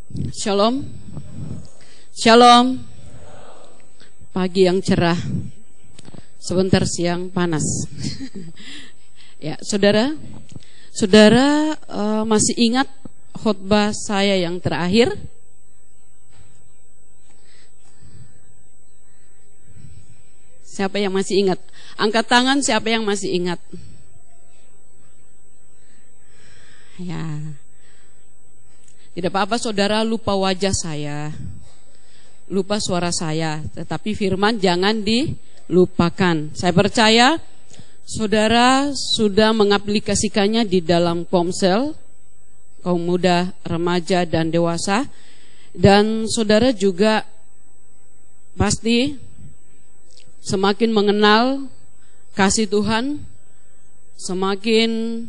Shalom. Shalom. Pagi yang cerah, sebentar siang panas. Ya, saudara masih ingat khotbah saya yang terakhir? Siapa yang masih ingat? Angkat tangan siapa yang masih ingat? Ya. Tidak apa-apa saudara lupa wajah saya, lupa suara saya, tetapi firman jangan dilupakan. Saya percaya saudara sudah mengaplikasikannya di dalam ponsel, kaum muda, remaja, dan dewasa. Dan saudara juga pasti semakin mengenal kasih Tuhan, semakin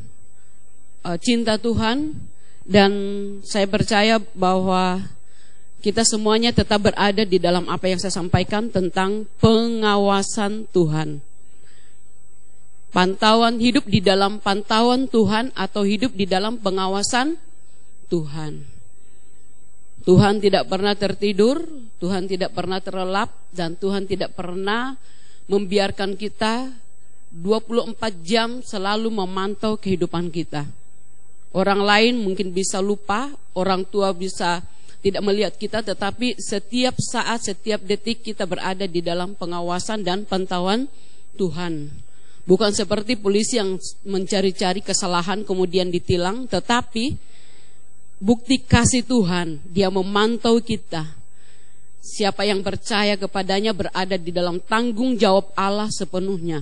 cinta Tuhan. Dan saya percaya bahwa kita semuanya tetap berada di dalam apa yang saya sampaikan tentang pengawasan Tuhan. Pantauan, hidup di dalam pantauan Tuhan atau hidup di dalam pengawasan Tuhan. Tuhan tidak pernah tertidur, Tuhan tidak pernah terlelap, dan Tuhan tidak pernah membiarkan kita 24 jam selalu memantau kehidupan kita. Orang lain mungkin bisa lupa, orang tua bisa tidak melihat kita, tetapi setiap saat, setiap detik kita berada di dalam pengawasan dan pantauan Tuhan. Bukan seperti polisi yang mencari-cari kesalahan kemudian ditilang, tetapi bukti kasih Tuhan, Dia memantau kita. Siapa yang percaya kepadanya berada di dalam tanggung jawab Allah sepenuhnya.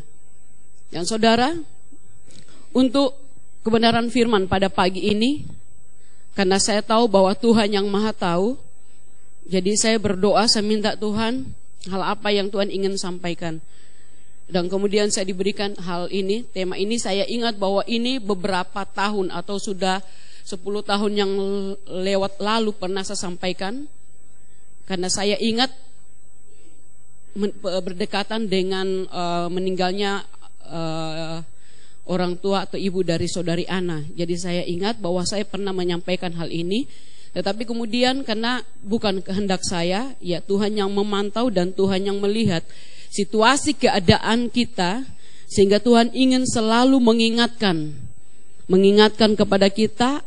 Dan saudara, untuk kebenaran firman pada pagi ini, karena saya tahu bahwa Tuhan yang maha tahu, jadi saya berdoa, saya minta Tuhan hal apa yang Tuhan ingin sampaikan. Dan kemudian saya diberikan hal ini, tema ini. Saya ingat bahwa ini beberapa tahun atau sudah 10 tahun yang lewat lalu pernah saya sampaikan, karena saya ingat berdekatan dengan meninggalnya orang tua atau ibu dari saudari Ana. Jadi saya ingat bahwa saya pernah menyampaikan hal ini, tetapi kemudian karena bukan kehendak saya, ya Tuhan yang memantau dan Tuhan yang melihat situasi keadaan kita, sehingga Tuhan ingin selalu mengingatkan kepada kita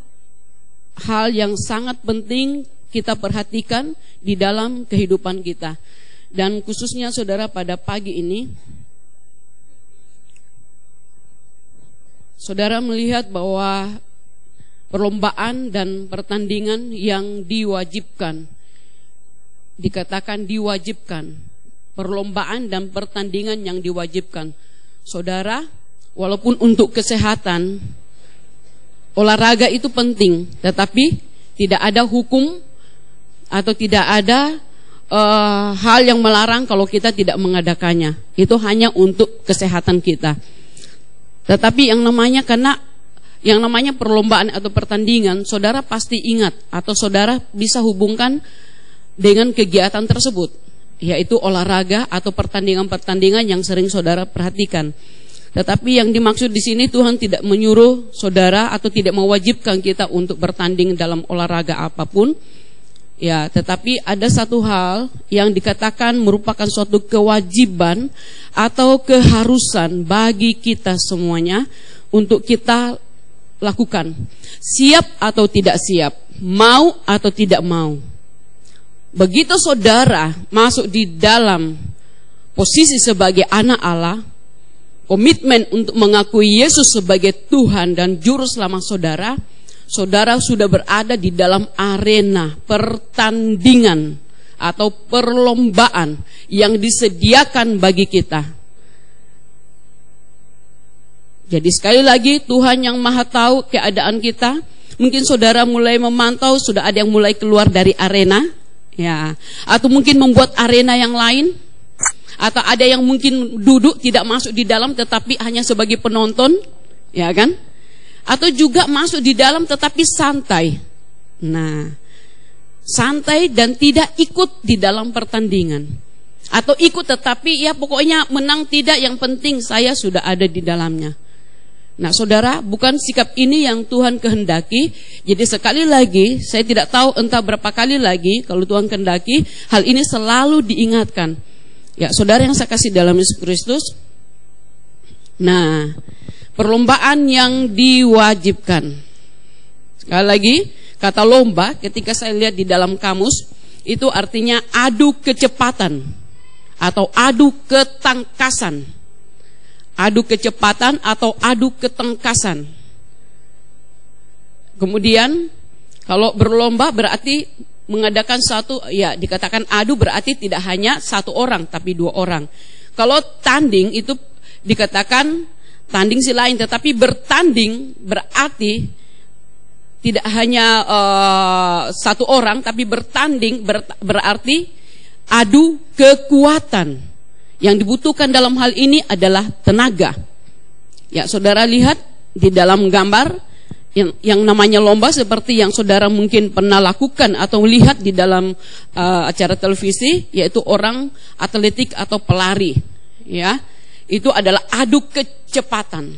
hal yang sangat penting kita perhatikan di dalam kehidupan kita. Dan khususnya saudara pada pagi ini, saudara melihat bahwa perlombaan dan pertandingan yang diwajibkan, dikatakan diwajibkan, perlombaan dan pertandingan yang diwajibkan. Saudara, walaupun untuk kesehatan, olahraga itu penting, tetapi tidak ada hukum atau tidak ada hal yang melarang kalau kita tidak mengadakannya. Itu hanya untuk kesehatan kita. Tetapi yang namanya perlombaan atau pertandingan, saudara pasti ingat atau saudara bisa hubungkan dengan kegiatan tersebut, yaitu olahraga atau pertandingan-pertandingan yang sering saudara perhatikan. Tetapi yang dimaksud di sini, Tuhan tidak menyuruh saudara atau tidak mewajibkan kita untuk bertanding dalam olahraga apapun. Ya, tetapi ada satu hal yang dikatakan merupakan suatu kewajiban atau keharusan bagi kita semuanya untuk kita lakukan. Siap atau tidak siap, mau atau tidak mau. Begitu saudara masuk di dalam posisi sebagai anak Allah, komitmen untuk mengakui Yesus sebagai Tuhan dan Juru Selamat saudara, saudara sudah berada di dalam arena pertandingan atau perlombaan yang disediakan bagi kita. Jadi sekali lagi, Tuhan yang maha tahu keadaan kita. Mungkin saudara mulai memantau, sudah ada yang mulai keluar dari arena, ya, atau mungkin membuat arena yang lain, atau ada yang mungkin duduk tidak masuk di dalam tetapi hanya sebagai penonton, ya kan? Atau juga masuk di dalam tetapi santai. Nah, santai dan tidak ikut di dalam pertandingan. Atau ikut tetapi ya pokoknya menang tidak, yang penting saya sudah ada di dalamnya. Nah saudara, bukan sikap ini yang Tuhan kehendaki. Jadi sekali lagi, saya tidak tahu entah berapa kali lagi, kalau Tuhan kehendaki, hal ini selalu diingatkan. Ya saudara yang saya kasih dalam Yesus Kristus. Nah, perlombaan yang diwajibkan. Sekali lagi, kata lomba ketika saya lihat di dalam kamus, itu artinya adu kecepatan atau adu ketangkasan. Adu kecepatan atau adu ketangkasan. Kemudian kalau berlomba berarti mengadakan satu, ya dikatakan adu berarti tidak hanya satu orang tapi dua orang. Kalau tanding itu dikatakan tanding si lain, tetapi bertanding berarti tidak hanya satu orang tapi bertanding berarti adu kekuatan. Yang dibutuhkan dalam hal ini adalah tenaga. Ya, saudara lihat di dalam gambar yang namanya lomba seperti yang saudara mungkin pernah lakukan atau lihat di dalam acara televisi, yaitu orang atletik atau pelari. Ya, itu adalah adu kecepatan.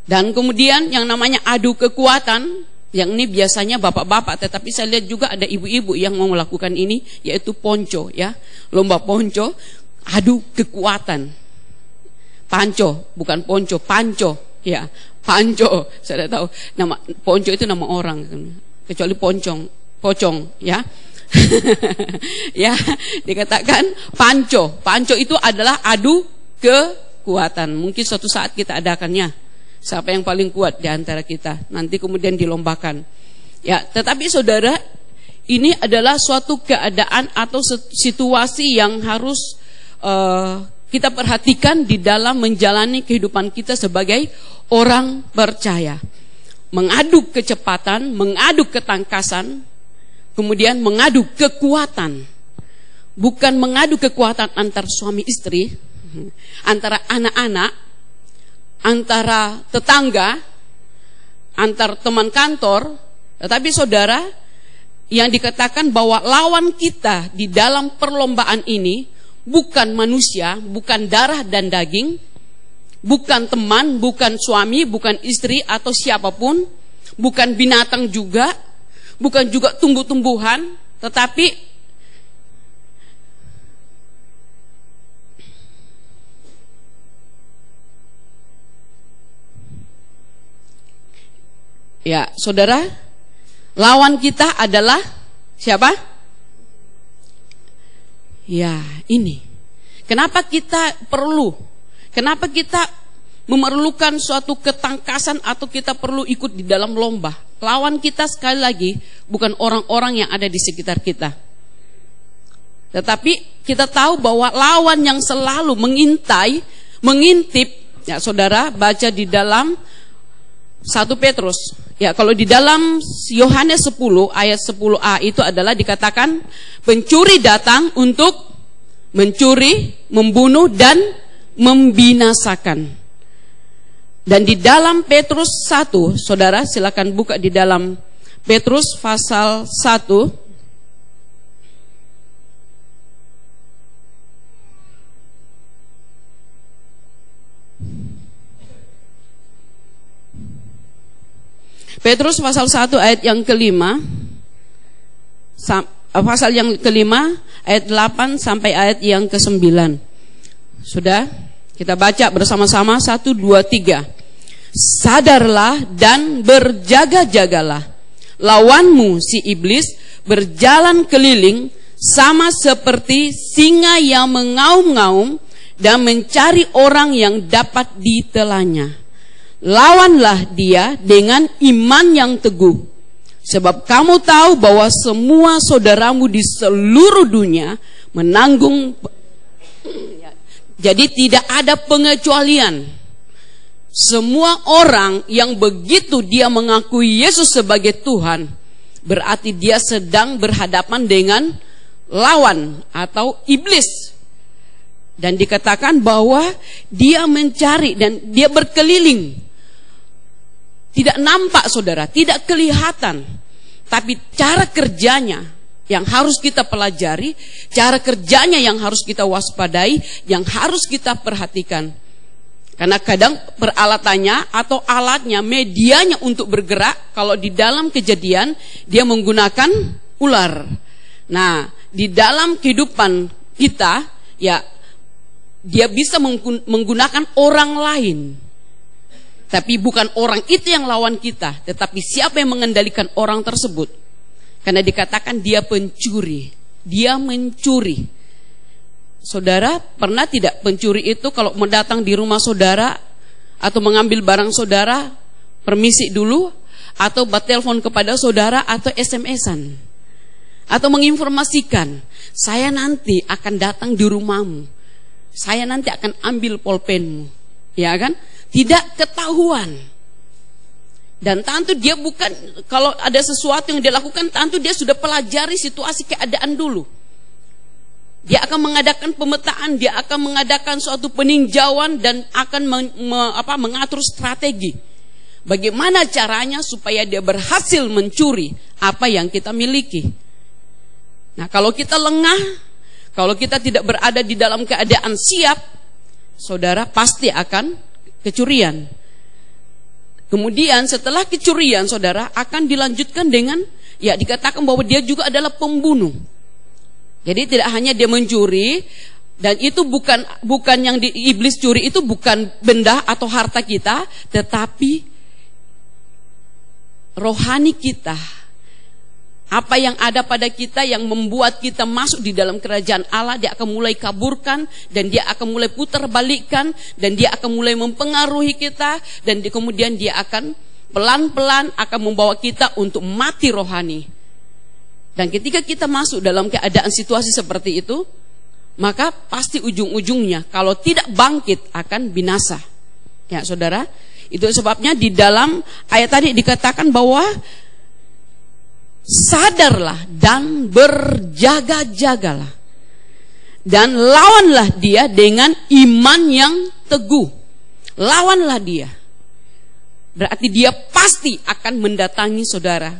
Dan kemudian yang namanya adu kekuatan, yang ini biasanya bapak-bapak, tetapi saya lihat juga ada ibu-ibu yang mau melakukan ini, yaitu ponco, ya, lomba ponco. Adu kekuatan. Panco, bukan ponco, panco, ya, panco. Saya tidak tahu nama ponco itu nama orang, kecuali pocong, ya. Ya, dikatakan panco. Panco itu adalah adu kekuatan. Mungkin suatu saat kita adakannya. Siapa yang paling kuat di antara kita? Nanti kemudian dilombakan. Ya, tetapi saudara, ini adalah suatu keadaan atau situasi yang harus kita perhatikan di dalam menjalani kehidupan kita sebagai orang percaya. Mengadu kecepatan, mengadu ketangkasan, kemudian mengadu kekuatan. Bukan mengadu kekuatan antar suami istri, antara anak-anak, antara tetangga, antar teman kantor. Tetapi saudara, yang dikatakan bahwa lawan kita di dalam perlombaan ini bukan manusia, bukan darah dan daging, bukan teman, bukan suami, bukan istri atau siapapun, bukan binatang juga, bukan juga tumbuh-tumbuhan, tetapi ya, saudara, lawan kita adalah siapa? Ya, ini. Kenapa kita memerlukan suatu ketangkasan atau kita perlu ikut di dalam lomba? Lawan kita sekali lagi bukan orang-orang yang ada di sekitar kita. Tetapi kita tahu bahwa lawan yang selalu mengintai, mengintip, ya saudara baca di dalam 1 Petrus. Ya, kalau di dalam Yohanes 10 ayat 10a itu adalah dikatakan pencuri datang untuk mencuri, membunuh dan membinasakan. Dan di dalam Petrus 1, saudara silakan buka di dalam Petrus pasal 1. Petrus pasal 1 ayat yang kelima, pasal yang kelima ayat 8 sampai ayat yang ke-9. Sudah, kita baca bersama-sama 1, 2, 3. Sadarlah dan berjaga-jagalah. Lawanmu si iblis berjalan keliling sama seperti singa yang mengaum-ngaum dan mencari orang yang dapat ditelannya. Lawanlah dia dengan iman yang teguh. Sebab kamu tahu bahwa semua saudaramu di seluruh dunia menanggung. Jadi tidak ada pengecualian. Semua orang yang begitu dia mengakui Yesus sebagai Tuhan, berarti dia sedang berhadapan dengan lawan atau iblis. Dan dikatakan bahwa dia mencari dan dia berkeliling. Tidak nampak saudara, tidak kelihatan. Tapi cara kerjanya yang harus kita pelajari, cara kerjanya yang harus kita waspadai, yang harus kita perhatikan. Karena kadang peralatannya atau alatnya, medianya untuk bergerak, kalau di dalam Kejadian dia menggunakan ular. Nah, di dalam kehidupan kita, ya dia bisa menggunakan orang lain. Tapi bukan orang itu yang lawan kita, tetapi siapa yang mengendalikan orang tersebut. Karena dikatakan dia pencuri, dia mencuri. Saudara, pernah tidak pencuri itu kalau mendatang di rumah saudara atau mengambil barang saudara, permisi dulu, atau bertelepon kepada saudara, atau SMS-an, atau menginformasikan, saya nanti akan datang di rumahmu, saya nanti akan ambil pulpenmu, ya kan? Tidak ketahuan. Dan tentu dia bukan, kalau ada sesuatu yang dia lakukan, tentu dia sudah pelajari situasi keadaan dulu. Dia akan mengadakan pemetaan, dia akan mengadakan suatu peninjauan dan akan mengatur strategi. Bagaimana caranya supaya dia berhasil mencuri apa yang kita miliki. Nah, kalau kita lengah, kalau kita tidak berada di dalam keadaan siap, saudara pasti akan kecurian. Kemudian setelah kecurian, saudara akan dilanjutkan dengan, ya dikatakan bahwa dia juga adalah pembunuh. Jadi tidak hanya dia mencuri, dan itu bukan yang iblis curi, itu bukan benda atau harta kita, tetapi rohani kita. Apa yang ada pada kita yang membuat kita masuk di dalam kerajaan Allah, dia akan mulai kaburkan, dan dia akan mulai putar balikkan, dan dia akan mulai mempengaruhi kita, dan kemudian dia akan pelan-pelan akan membawa kita untuk mati rohani. Dan ketika kita masuk dalam keadaan situasi seperti itu, maka pasti ujung-ujungnya kalau tidak bangkit akan binasa. Ya saudara, itu sebabnya di dalam ayat tadi dikatakan bahwa sadarlah dan berjaga-jagalah, dan lawanlah dia dengan iman yang teguh. Lawanlah dia. Berarti dia pasti akan mendatangi saudara,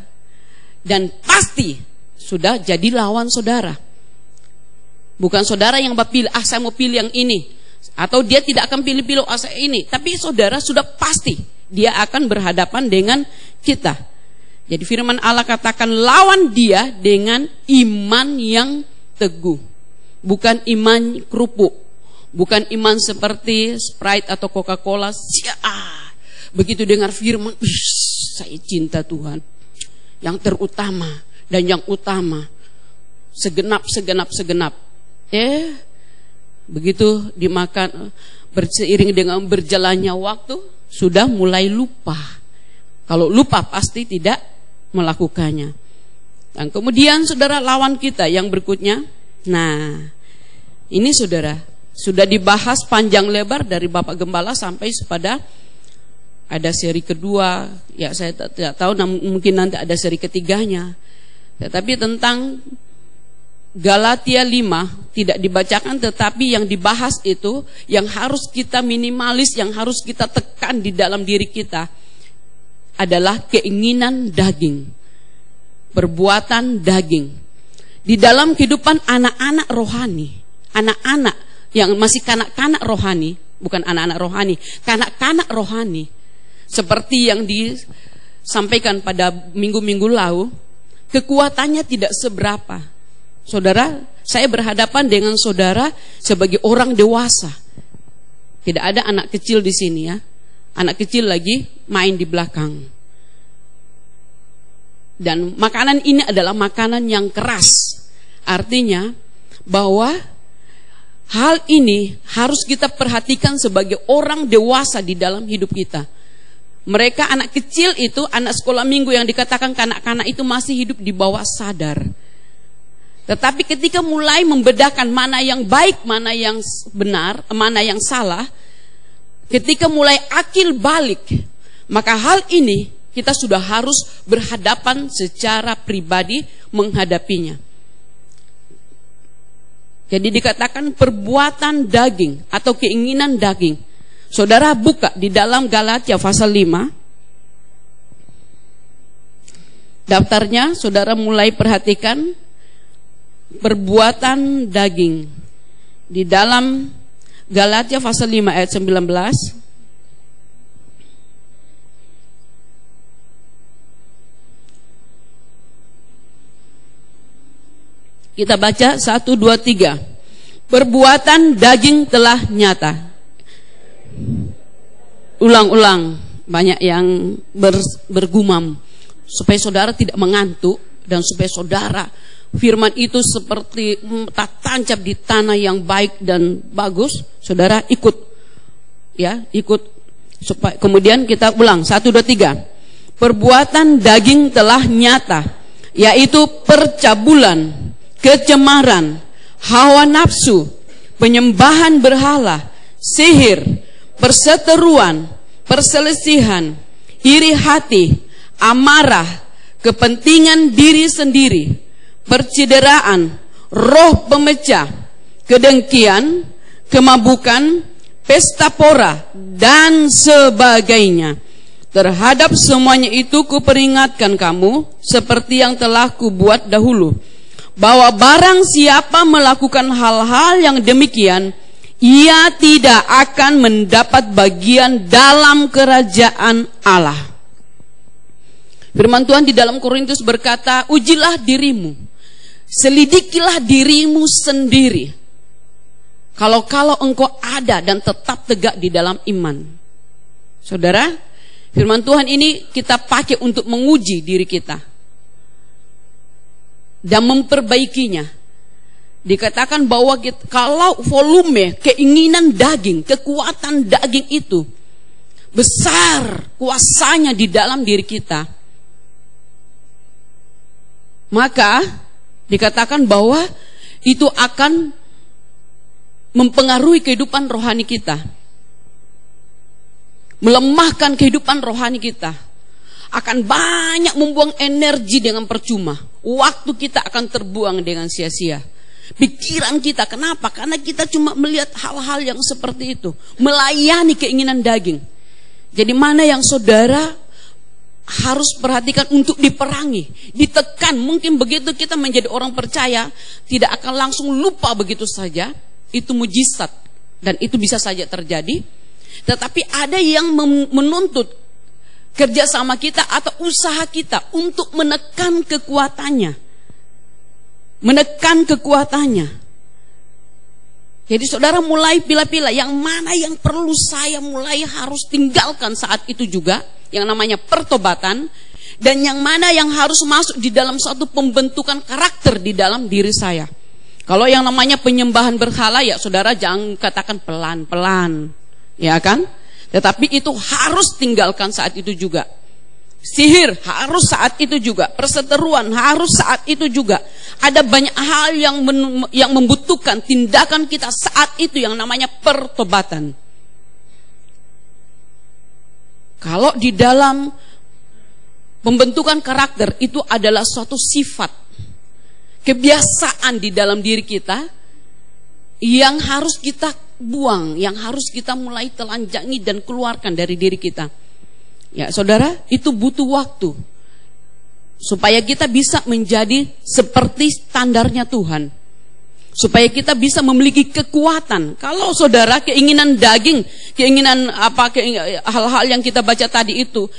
dan pasti sudah jadi lawan saudara. Bukan saudara yang pilih, saya mau pilih yang ini, atau dia tidak akan pilih-pilih saya ini, tapi saudara sudah pasti dia akan berhadapan dengan kita. Jadi firman Allah katakan lawan dia dengan iman yang teguh. Bukan iman kerupuk, bukan iman seperti Sprite atau Coca-Cola. Begitu dengar firman, saya cinta Tuhan, yang terutama dan yang utama, segenap. Begitu dimakan, berseiring dengan berjalannya waktu, sudah mulai lupa. Kalau lupa pasti tidak melakukannya. Dan kemudian saudara, lawan kita yang berikutnya. Nah, ini saudara, sudah dibahas panjang lebar dari Bapak Gembala sampai pada ada seri kedua. Ya saya tidak tahu, mungkin nanti ada seri ketiganya. Tetapi tentang Galatia 5 tidak dibacakan, tetapi yang dibahas itu yang harus kita minimalis, yang harus kita tekan di dalam diri kita adalah keinginan daging, perbuatan daging. Di dalam kehidupan anak-anak rohani, anak-anak yang masih kanak-kanak rohani, bukan anak-anak rohani, kanak-kanak rohani, seperti yang disampaikan pada minggu-minggu lalu, kekuatannya tidak seberapa. Saudara, saya berhadapan dengan saudara sebagai orang dewasa. Tidak ada anak kecil di sini ya. Anak kecil lagi main di belakang. Dan makanan ini adalah makanan yang keras. Artinya bahwa hal ini harus kita perhatikan sebagai orang dewasa di dalam hidup kita. Mereka anak kecil itu, anak sekolah minggu yang dikatakan kanak-kanak itu masih hidup di bawah sadar. Tetapi ketika mulai membedakan mana yang baik, mana yang benar, mana yang salah, ketika mulai akil balik, maka hal ini kita sudah harus berhadapan secara pribadi menghadapinya. Jadi dikatakan perbuatan daging atau keinginan daging. Saudara buka di dalam Galatia pasal 5. Daftarnya saudara mulai perhatikan perbuatan daging. Di dalam Galatia pasal 5 ayat 19. Kita baca 1, 2, 3. Perbuatan daging telah nyata. Ulang-ulang, banyak yang bergumam. Supaya saudara tidak mengantuk dan supaya saudara firman itu seperti tancap di tanah yang baik dan bagus, saudara ikut. Ya, ikut. Supaya kemudian kita ulang 1, 2, 3. Perbuatan daging telah nyata, yaitu percabulan, kecemaran, hawa nafsu, penyembahan berhala, sihir, perseteruan, perselisihan, iri hati, amarah, kepentingan diri sendiri, percideraan, roh pemecah, kedengkian, kemabukan, pesta pora, dan sebagainya. Terhadap semuanya itu kuperingatkan kamu, seperti yang telah kubuat dahulu, bahwa barang siapa melakukan hal-hal yang demikian, ia tidak akan mendapat bagian dalam kerajaan Allah. Firman Tuhan di dalam Korintus berkata, ujilah dirimu, selidikilah dirimu sendiri, kalau engkau ada dan tetap tegak di dalam iman. Saudara, firman Tuhan ini kita pakai untuk menguji diri kita dan memperbaikinya. Dikatakan bahwa kalau volume keinginan daging, kekuatan daging itu besar kuasanya di dalam diri kita, maka dikatakan bahwa itu akan mempengaruhi kehidupan rohani kita, melemahkan kehidupan rohani kita, akan banyak membuang energi dengan percuma, waktu kita akan terbuang dengan sia-sia. Pikiran kita, kenapa? Karena kita cuma melihat hal-hal yang seperti itu, melayani keinginan daging. Jadi mana yang saudara harus perhatikan untuk diperangi, ditekan. Mungkin begitu kita menjadi orang percaya, tidak akan langsung lupa begitu saja. Itu mujizat dan itu bisa saja terjadi. Tetapi ada yang menuntut kerjasama kita atau usaha kita untuk menekan kekuatannya. Jadi saudara mulai pilih-pilih yang mana yang perlu saya mulai harus tinggalkan saat itu juga, yang namanya pertobatan, dan yang mana yang harus masuk di dalam suatu pembentukan karakter di dalam diri saya. Kalau yang namanya penyembahan berhala, ya saudara jangan katakan pelan-pelan, ya kan? Tetapi itu harus tinggalkan saat itu juga. Sihir harus saat itu juga, perseteruan harus saat itu juga. Ada banyak hal yang membutuhkan tindakan kita saat itu yang namanya pertobatan. Kalau di dalam pembentukan karakter itu adalah suatu sifat, kebiasaan di dalam diri kita yang harus kita buang, yang harus kita mulai telanjangi dan keluarkan dari diri kita. Ya saudara, itu butuh waktu supaya kita bisa menjadi seperti standarnya Tuhan, supaya kita bisa memiliki kekuatan. Kalau saudara keinginan daging, hal-hal yang kita baca tadi itu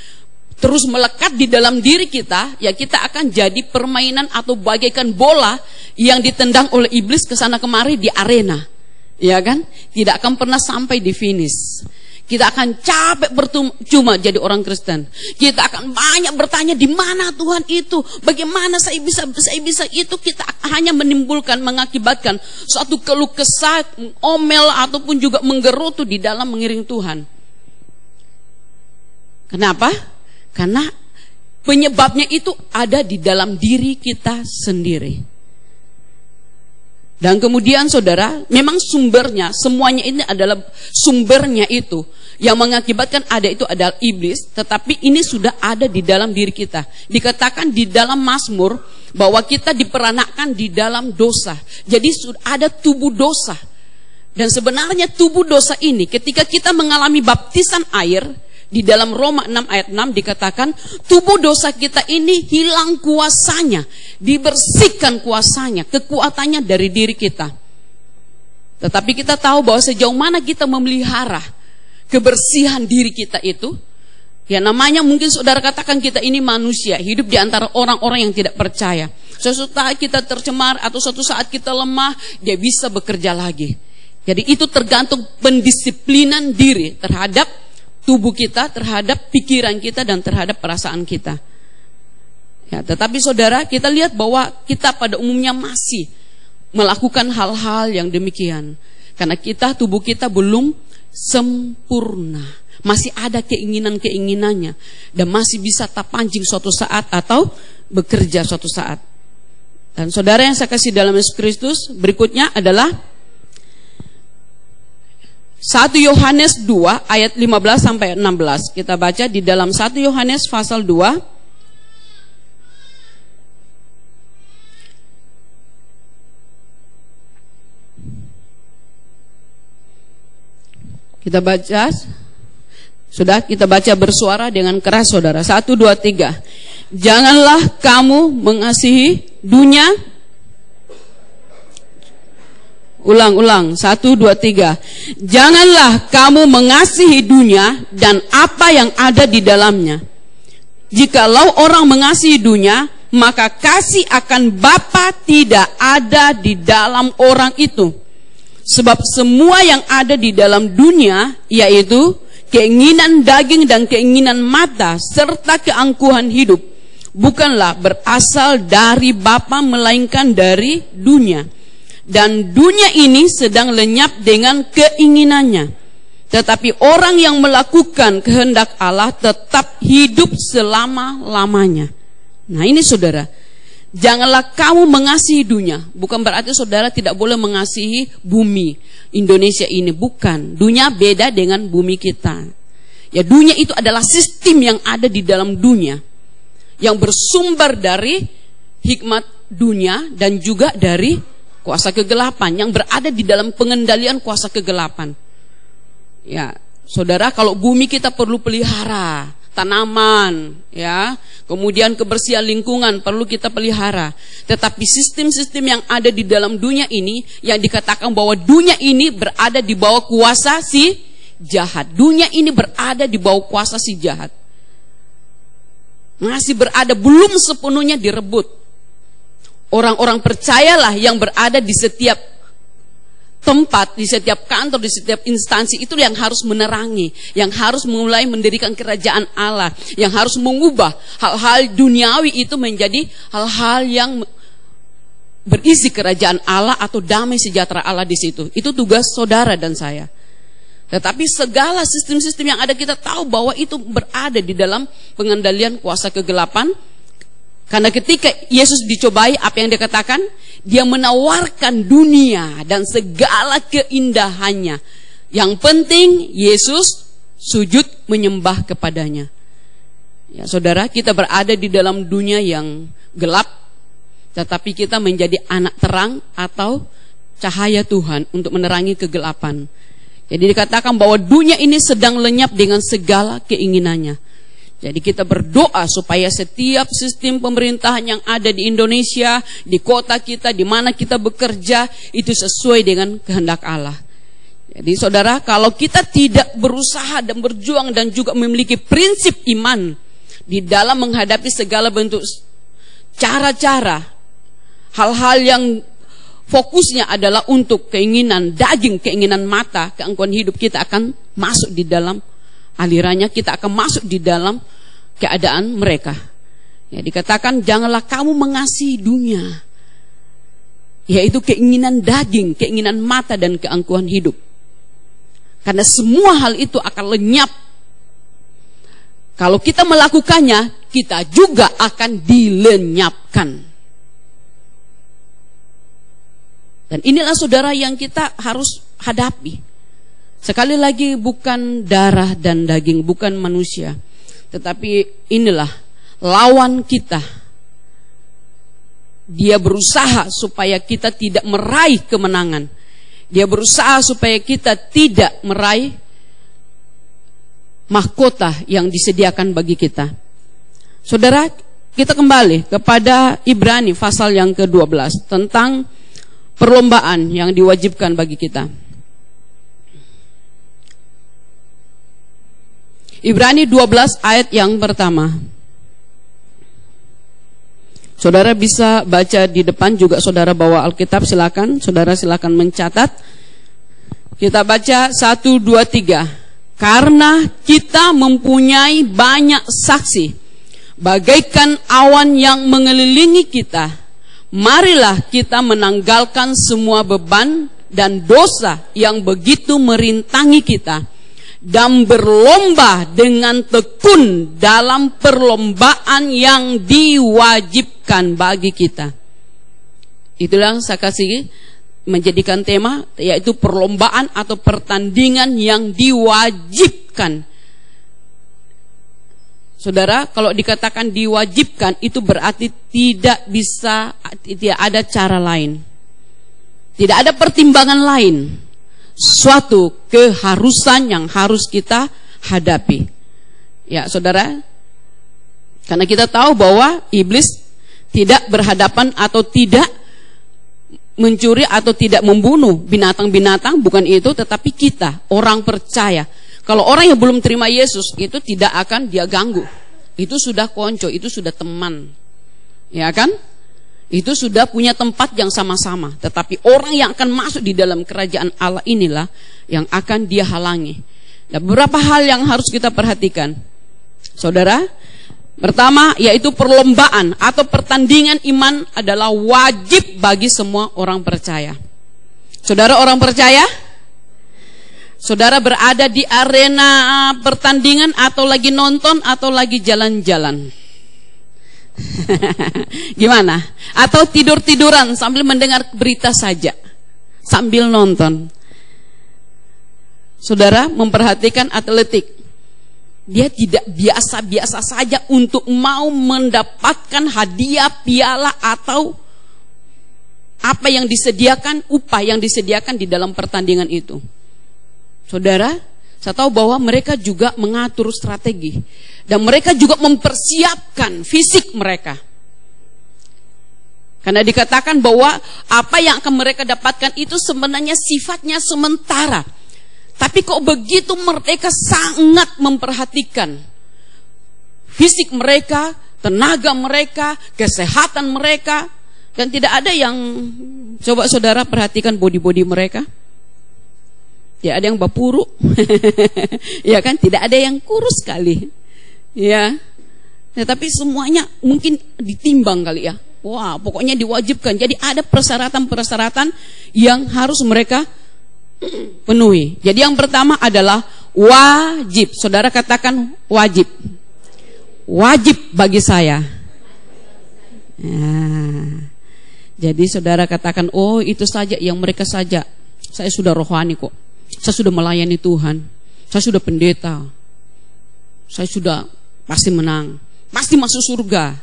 terus melekat di dalam diri kita, ya kita akan jadi permainan atau bagaikan bola yang ditendang oleh iblis ke sana kemari di arena, ya kan? Tidak akan pernah sampai di finish. Kita akan capek percuma jadi orang Kristen. Kita akan banyak bertanya, di mana Tuhan itu? Bagaimana saya bisa itu? Kita hanya mengakibatkan suatu keluh kesah, omel ataupun juga menggerutu di dalam mengiring Tuhan. Kenapa? Karena penyebabnya itu ada di dalam diri kita sendiri. Dan kemudian saudara, memang sumbernya, semuanya ini adalah sumbernya itu. Yang mengakibatkan ada itu adalah iblis, tetapi ini sudah ada di dalam diri kita. Dikatakan di dalam Mazmur bahwa kita diperanakkan di dalam dosa. Jadi sudah ada tubuh dosa. Dan sebenarnya tubuh dosa ini ketika kita mengalami baptisan air, di dalam Roma 6 ayat 6 dikatakan tubuh dosa kita ini hilang kuasanya, dibersihkan kuasanya, kekuatannya dari diri kita. Tetapi kita tahu bahwa sejauh mana kita memelihara kebersihan diri kita itu, ya namanya mungkin saudara katakan kita ini manusia, hidup di antara orang-orang yang tidak percaya. Suatu saat kita tercemar atau suatu saat kita lemah, dia bisa bekerja lagi. Jadi itu tergantung pendisiplinan diri terhadap tubuh kita, terhadap pikiran kita, dan terhadap perasaan kita. Ya, tetapi saudara, kita lihat bahwa kita pada umumnya masih melakukan hal-hal yang demikian. Karena tubuh kita belum sempurna. Masih ada keinginan-keinginannya. Dan masih bisa terpancing suatu saat atau bekerja suatu saat. Dan saudara yang saya kasih dalam Yesus Kristus, berikutnya adalah 1 Yohanes 2 ayat 15 sampai 16. Kita baca di dalam 1 Yohanes pasal 2. Kita baca, sudah kita baca bersuara dengan keras saudara. 1, 2, 3. Janganlah kamu mengasihi dunia. Ulang. 1, 2, 3. Janganlah kamu mengasihi dunia dan apa yang ada di dalamnya. Jikalau orang mengasihi dunia, maka kasih akan Bapa tidak ada di dalam orang itu. Sebab semua yang ada di dalam dunia, yaitu keinginan daging dan keinginan mata, serta keangkuhan hidup, bukanlah berasal dari Bapa melainkan dari dunia. Dan dunia ini sedang lenyap dengan keinginannya. Tetapi orang yang melakukan kehendak Allah tetap hidup selama-lamanya. Nah ini saudara, janganlah kamu mengasihi dunia. Bukan berarti saudara tidak boleh mengasihi bumi Indonesia ini. Bukan. Dunia beda dengan bumi kita. Ya, dunia itu adalah sistem yang ada di dalam dunia, yang bersumber dari hikmat dunia dan juga dari kuasa kegelapan, yang berada di dalam pengendalian kuasa kegelapan. Ya, saudara, kalau bumi kita perlu pelihara, tanaman, ya, kemudian kebersihan lingkungan perlu kita pelihara. Tetapi sistem-sistem yang ada di dalam dunia ini, yang dikatakan bahwa dunia ini berada di bawah kuasa si jahat. Dunia ini berada di bawah kuasa si jahat. Masih berada, belum sepenuhnya direbut. Orang-orang percayalah yang berada di setiap tempat, di setiap kantor, di setiap instansi, itu yang harus menerangi, yang harus mulai mendirikan kerajaan Allah, yang harus mengubah hal-hal duniawi itu menjadi hal-hal yang berisi kerajaan Allah atau damai sejahtera Allah di situ. Itu tugas saudara dan saya. Tetapi segala sistem-sistem yang ada, kita tahu bahwa itu berada di dalam pengendalian kuasa kegelapan. Karena ketika Yesus dicobai, apa yang dia katakan? Dia menawarkan dunia dan segala keindahannya. Yang penting Yesus sujud menyembah kepadanya. Ya, saudara, kita berada di dalam dunia yang gelap, tetapi kita menjadi anak terang atau cahaya Tuhan untuk menerangi kegelapan. Jadi dikatakan bahwa dunia ini sedang lenyap dengan segala keinginannya. Jadi kita berdoa supaya setiap sistem pemerintahan yang ada di Indonesia, di kota kita, di mana kita bekerja, itu sesuai dengan kehendak Allah. Jadi saudara, kalau kita tidak berusaha dan berjuang dan juga memiliki prinsip iman di dalam menghadapi segala bentuk cara-cara, hal-hal yang fokusnya adalah untuk keinginan daging, keinginan mata, keangkuhan hidup, kita akan masuk di dalam alirannya, kita akan masuk di dalam keadaan mereka. Ya, dikatakan janganlah kamu mengasihi dunia, yaitu keinginan daging, keinginan mata dan keangkuhan hidup. Karena semua hal itu akan lenyap. Kalau kita melakukannya, kita juga akan dilenyapkan. Dan inilah saudara yang kita harus hadapi. Sekali lagi, bukan darah dan daging, bukan manusia, tetapi inilah lawan kita. Dia berusaha supaya kita tidak meraih kemenangan. Dia berusaha supaya kita tidak meraih mahkota yang disediakan bagi kita. Saudara, kita kembali kepada Ibrani pasal yang ke-12 tentang perlombaan yang diwajibkan bagi kita. Ibrani 12 ayat yang pertama. Saudara bisa baca di depan juga, saudara bawa Alkitab silakan, saudara silakan mencatat. Kita baca 1, 2, 3. Karena kita mempunyai banyak saksi, bagaikan awan yang mengelilingi kita, marilah kita menanggalkan semua beban dan dosa yang begitu merintangi kita, dan berlomba dengan tekun dalam perlombaan yang diwajibkan bagi kita. Itulah saya kasih menjadikan tema, yaitu perlombaan atau pertandingan yang diwajibkan. Saudara, kalau dikatakan diwajibkan, itu berarti tidak ada cara lain. Tidak ada pertimbangan lain. Suatu keharusan yang harus kita hadapi. Ya, saudara, karena kita tahu bahwa iblis tidak berhadapan atau tidak mencuri atau tidak membunuh binatang-binatang, bukan itu, tetapi kita, orang percaya. Kalau orang yang belum terima Yesus, itu tidak akan dia ganggu. Itu sudah konco, itu sudah teman. Ya kan? Itu sudah punya tempat yang sama-sama. Tetapi orang yang akan masuk di dalam kerajaan Allah inilah yang akan dia halangi. Nah, beberapa hal yang harus kita perhatikan, saudara. Pertama, yaitu perlombaan atau pertandingan iman adalah wajib bagi semua orang percaya. Saudara orang percaya? Saudara berada di arena pertandingan atau lagi nonton atau lagi jalan-jalan? Gimana? Atau tidur-tiduran sambil mendengar berita saja, sambil nonton? Saudara memperhatikan atletik, dia tidak biasa-biasa saja untuk mau mendapatkan hadiah, piala atau apa yang disediakan, upah yang disediakan di dalam pertandingan itu. Saudara, saya tahu bahwa mereka juga mengatur strategi dan mereka juga mempersiapkan fisik mereka. Karena dikatakan bahwa apa yang akan mereka dapatkan itu sebenarnya sifatnya sementara. Tapi kok begitu mereka sangat memperhatikan fisik mereka, tenaga mereka, kesehatan mereka. Dan tidak ada yang, coba saudara perhatikan body-body mereka. Ya, ada yang bapuru. Ya kan, tidak ada yang kurus sekali. Ya. Nah, tapi semuanya mungkin ditimbang kali ya. Wah, pokoknya diwajibkan. Jadi ada persyaratan-persyaratan yang harus mereka penuhi. Jadi yang pertama adalah wajib. Saudara katakan wajib. Wajib bagi saya. Nah, jadi saudara katakan, oh itu saja, yang mereka saja. Saya sudah rohani kok. Saya sudah melayani Tuhan. Saya sudah pendeta. Saya sudah pasti menang. Pasti masuk surga.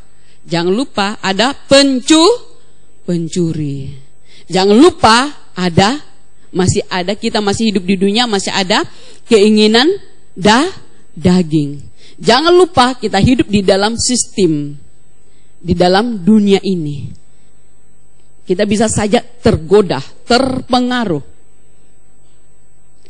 Jangan lupa ada pencuri. Jangan lupa kita masih hidup di dunia, masih ada keinginan daging. Jangan lupa kita hidup di dalam sistem, di dalam dunia ini. Kita bisa saja tergoda, terpengaruh.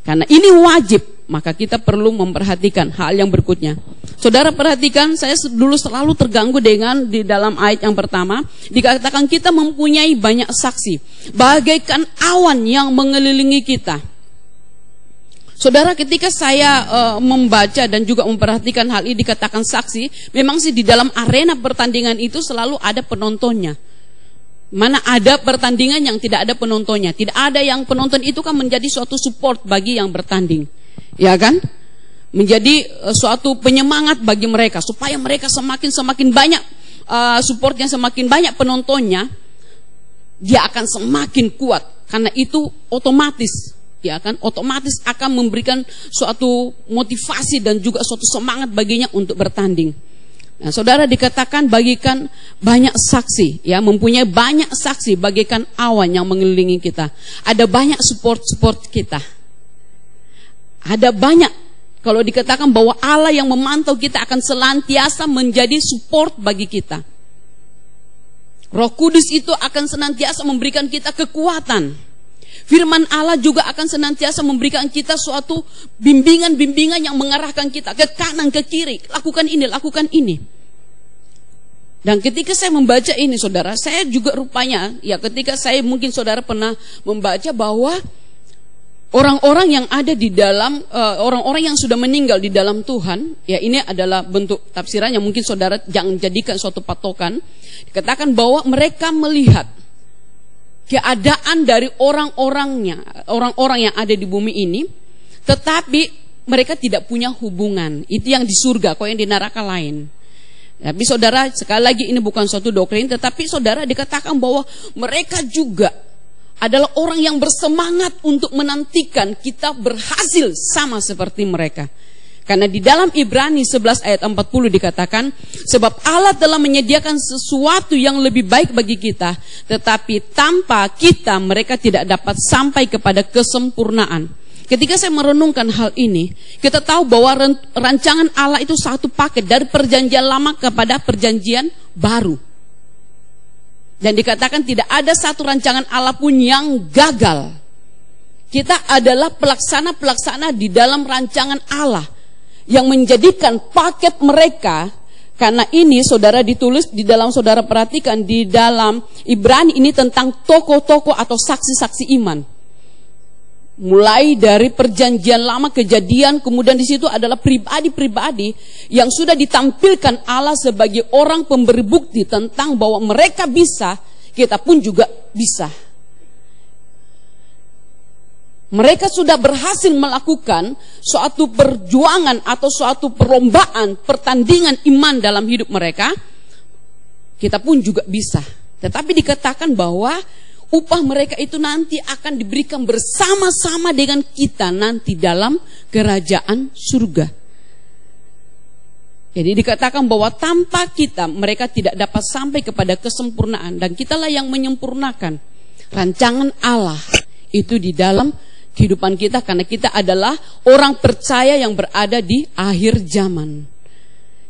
Karena ini wajib, maka kita perlu memperhatikan hal yang berikutnya. Saudara perhatikan, saya dulu selalu terganggu dengan di dalam ayat yang pertama, dikatakan kita mempunyai banyak saksi, bagaikan awan yang mengelilingi kita. Saudara, ketika saya membaca dan juga memperhatikan hal ini dikatakan saksi, memang sih di dalam arena pertandingan itu selalu ada penontonnya. Mana ada pertandingan yang tidak ada penontonnya? Tidak ada yang penonton itu kan menjadi suatu support bagi yang bertanding. Ya kan? Menjadi suatu penyemangat bagi mereka supaya mereka semakin banyak supportnya, semakin banyak penontonnya, dia akan semakin kuat. Karena itu otomatis, ya kan? Otomatis akan memberikan suatu motivasi dan juga suatu semangat baginya untuk bertanding. Nah, saudara dikatakan bagikan banyak saksi, ya, mempunyai banyak saksi bagaikan awan yang mengelilingi kita. Ada banyak support kita. Ada banyak, kalau dikatakan bahwa Allah yang memantau kita akan senantiasa menjadi support bagi kita. Roh Kudus itu akan senantiasa memberikan kita kekuatan. Firman Allah juga akan senantiasa memberikan kita suatu bimbingan-bimbingan yang mengarahkan kita ke kanan, ke kiri. Lakukan ini, lakukan ini. Dan ketika saya membaca ini saudara, saya juga rupanya, ya ketika saya mungkin saudara pernah membaca bahwa orang-orang yang ada di dalam, orang-orang yang sudah meninggal di dalam Tuhan, ya ini adalah bentuk tafsiran yang mungkin saudara jangan jadikan suatu patokan. Dikatakan bahwa mereka melihat keadaan dari orang-orang yang ada di bumi ini, tetapi mereka tidak punya hubungan. Itu yang di surga, kok yang di neraka lain. Tapi saudara, sekali lagi ini bukan suatu doktrin, tetapi saudara dikatakan bahwa mereka juga adalah orang yang bersemangat untuk menantikan kita berhasil sama seperti mereka. Karena di dalam Ibrani 11 ayat 40 dikatakan, sebab Allah telah menyediakan sesuatu yang lebih baik bagi kita, tetapi tanpa kita mereka tidak dapat sampai kepada kesempurnaan. Ketika saya merenungkan hal ini, kita tahu bahwa rancangan Allah itu satu paket dari perjanjian lama kepada perjanjian baru. Dan dikatakan tidak ada satu rancangan Allah pun yang gagal. Kita adalah pelaksana-pelaksana di dalam rancangan Allah yang menjadikan paket mereka. Karena ini saudara ditulis di dalam, saudara perhatikan di dalam Ibrani ini tentang tokoh-tokoh atau saksi-saksi iman. Mulai dari perjanjian lama, kejadian, kemudian di situ adalah pribadi-pribadi yang sudah ditampilkan Allah sebagai orang pemberi bukti tentang bahwa mereka bisa, kita pun juga bisa. Mereka sudah berhasil melakukan suatu perjuangan atau suatu perlombaan, pertandingan iman dalam hidup mereka, kita pun juga bisa. Tetapi dikatakan bahwa upah mereka itu nanti akan diberikan bersama-sama dengan kita nanti dalam kerajaan surga. Jadi dikatakan bahwa tanpa kita mereka tidak dapat sampai kepada kesempurnaan, dan kitalah yang menyempurnakan rancangan Allah itu di dalam kehidupan kita, karena kita adalah orang percaya yang berada di akhir zaman.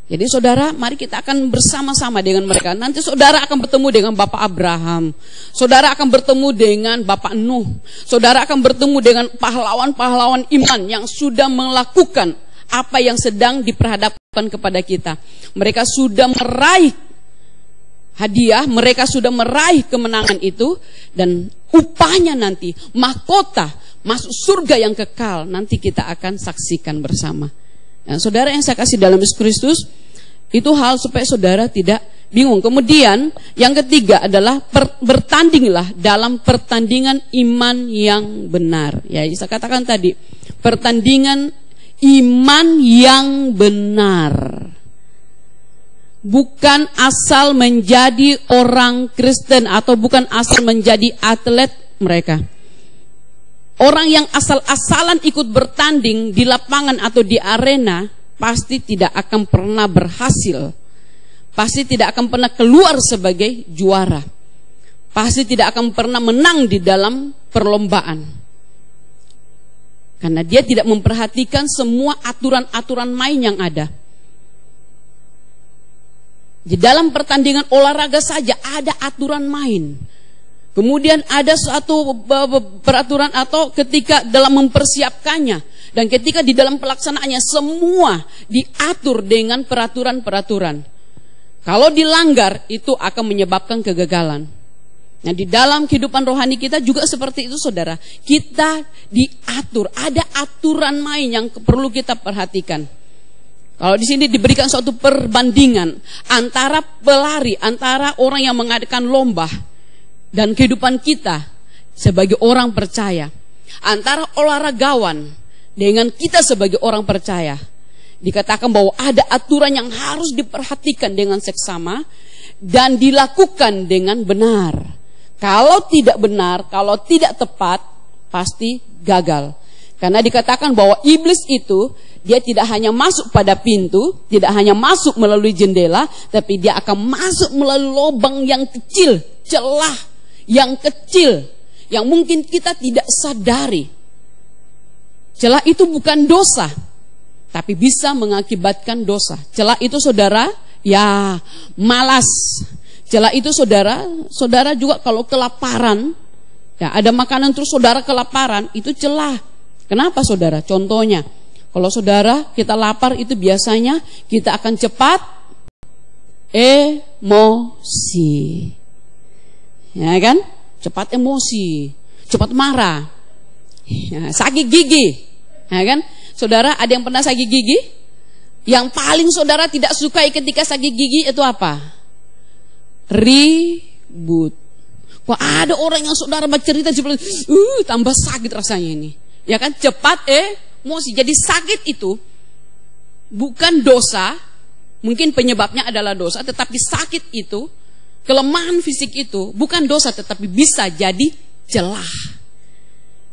Jadi saudara, mari kita akan bersama-sama dengan mereka. Nanti saudara akan bertemu dengan Bapak Abraham. Saudara akan bertemu dengan Bapak Nuh. Saudara akan bertemu dengan pahlawan-pahlawan iman yang sudah melakukan apa yang sedang diperhadapkan kepada kita. Mereka sudah meraih hadiah, mereka sudah meraih kemenangan itu, dan upahnya nanti, mahkota, masuk surga yang kekal, nanti kita akan saksikan bersama. Nah, saudara yang saya kasih dalam Yesus Kristus, itu hal supaya saudara tidak bingung. Kemudian yang ketiga adalah bertandinglah dalam pertandingan iman yang benar. Ya, saya katakan tadi, pertandingan iman yang benar. Bukan asal menjadi orang Kristen atau bukan asal menjadi atlet mereka. Orang yang asal-asalan ikut bertanding di lapangan atau di arena pasti tidak akan pernah berhasil. Pasti tidak akan pernah keluar sebagai juara. Pasti tidak akan pernah menang di dalam perlombaan. Karena dia tidak memperhatikan semua aturan-aturan main yang ada. Di dalam pertandingan olahraga saja ada aturan main. Kemudian ada suatu peraturan atau ketika dalam mempersiapkannya, dan ketika di dalam pelaksanaannya semua diatur dengan peraturan-peraturan. Kalau dilanggar itu akan menyebabkan kegagalan. Nah, di dalam kehidupan rohani kita juga seperti itu saudara. Kita diatur, ada aturan main yang perlu kita perhatikan. Kalau di sini diberikan suatu perbandingan antara pelari, antara orang yang mengadakan lomba dan kehidupan kita sebagai orang percaya, antara olahragawan dengan kita sebagai orang percaya, dikatakan bahwa ada aturan yang harus diperhatikan dengan seksama dan dilakukan dengan benar. Kalau tidak benar, kalau tidak tepat, pasti gagal. Karena dikatakan bahwa iblis itu, dia tidak hanya masuk pada pintu, tidak hanya masuk melalui jendela, tapi dia akan masuk melalui lubang yang kecil, celah yang kecil, yang mungkin kita tidak sadari. Celah itu bukan dosa, tapi bisa mengakibatkan dosa. Celah itu saudara, ya malas. Celah itu saudara juga kalau kelaparan, ya ada makanan terus saudara kelaparan, itu celah. Kenapa saudara? Contohnya, kalau saudara kita lapar itu biasanya kita akan cepat emosi. Ya kan? Cepat emosi, cepat marah, ya, sakit gigi. Ya kan? Saudara, ada yang pernah sakit gigi? Yang paling saudara tidak sukai ketika sakit gigi itu apa? Ribut. Wah, ada orang yang saudara bercerita tambah sakit rasanya ini. Ya kan? Cepat emosi. Jadi sakit itu bukan dosa, mungkin penyebabnya adalah dosa, tetapi sakit itu, kelemahan fisik itu bukan dosa, tetapi bisa jadi celah.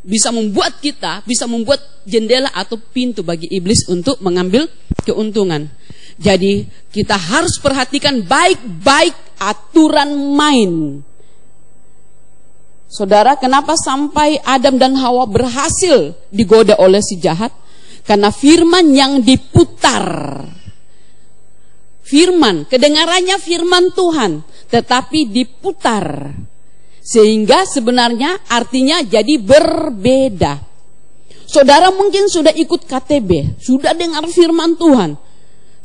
Bisa membuat kita, bisa membuat jendela atau pintu bagi iblis untuk mengambil keuntungan. Jadi kita harus perhatikan baik-baik aturan main. Saudara, kenapa sampai Adam dan Hawa berhasil digoda oleh si jahat? Karena firman yang diputar. Firman, kedengarannya firman Tuhan, tetapi diputar. Sehingga sebenarnya artinya jadi berbeda. Saudara mungkin sudah ikut KTB, sudah dengar firman Tuhan,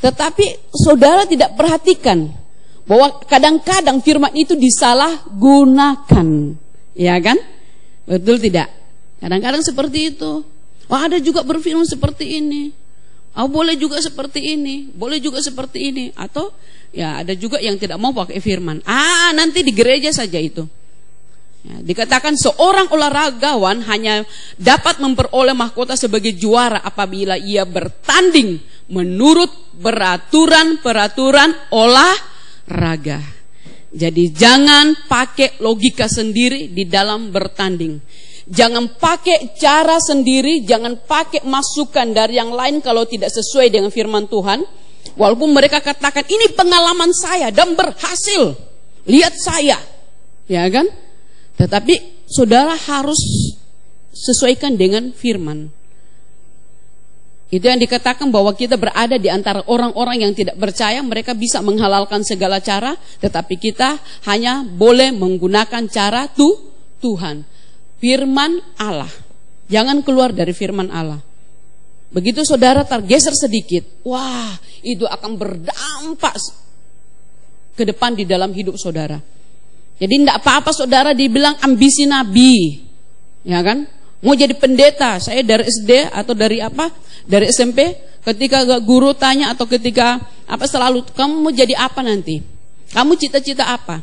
tetapi saudara tidak perhatikan bahwa kadang-kadang firman itu disalahgunakan. Ya kan? Betul tidak? Kadang-kadang seperti itu. Wah, ada juga berfirman seperti ini. Oh, boleh juga seperti ini, boleh juga seperti ini. Atau ya ada juga yang tidak mau pakai firman. Nanti di gereja saja itu. Ya, dikatakan seorang olahragawan hanya dapat memperoleh mahkota sebagai juara apabila ia bertanding menurut peraturan olahraga. Jadi jangan pakai logika sendiri di dalam bertanding. Jangan pakai cara sendiri, jangan pakai masukan dari yang lain kalau tidak sesuai dengan firman Tuhan. Walaupun mereka katakan ini pengalaman saya dan berhasil. Lihat saya. Ya kan? Tetapi saudara harus sesuaikan dengan firman. Itu yang dikatakan bahwa kita berada di antara orang-orang yang tidak percaya. Mereka bisa menghalalkan segala cara, tetapi kita hanya boleh menggunakan cara Tuhan. Firman Allah. Jangan keluar dari firman Allah. Begitu saudara tergeser sedikit, wah, itu akan berdampak ke depan di dalam hidup saudara. Jadi tidak apa-apa saudara dibilang ambisi nabi, ya kan? Mau jadi pendeta, saya dari SD atau dari apa? Dari SMP, ketika guru tanya atau ketika apa selalu, kamu mau jadi apa nanti? Kamu cita-cita apa?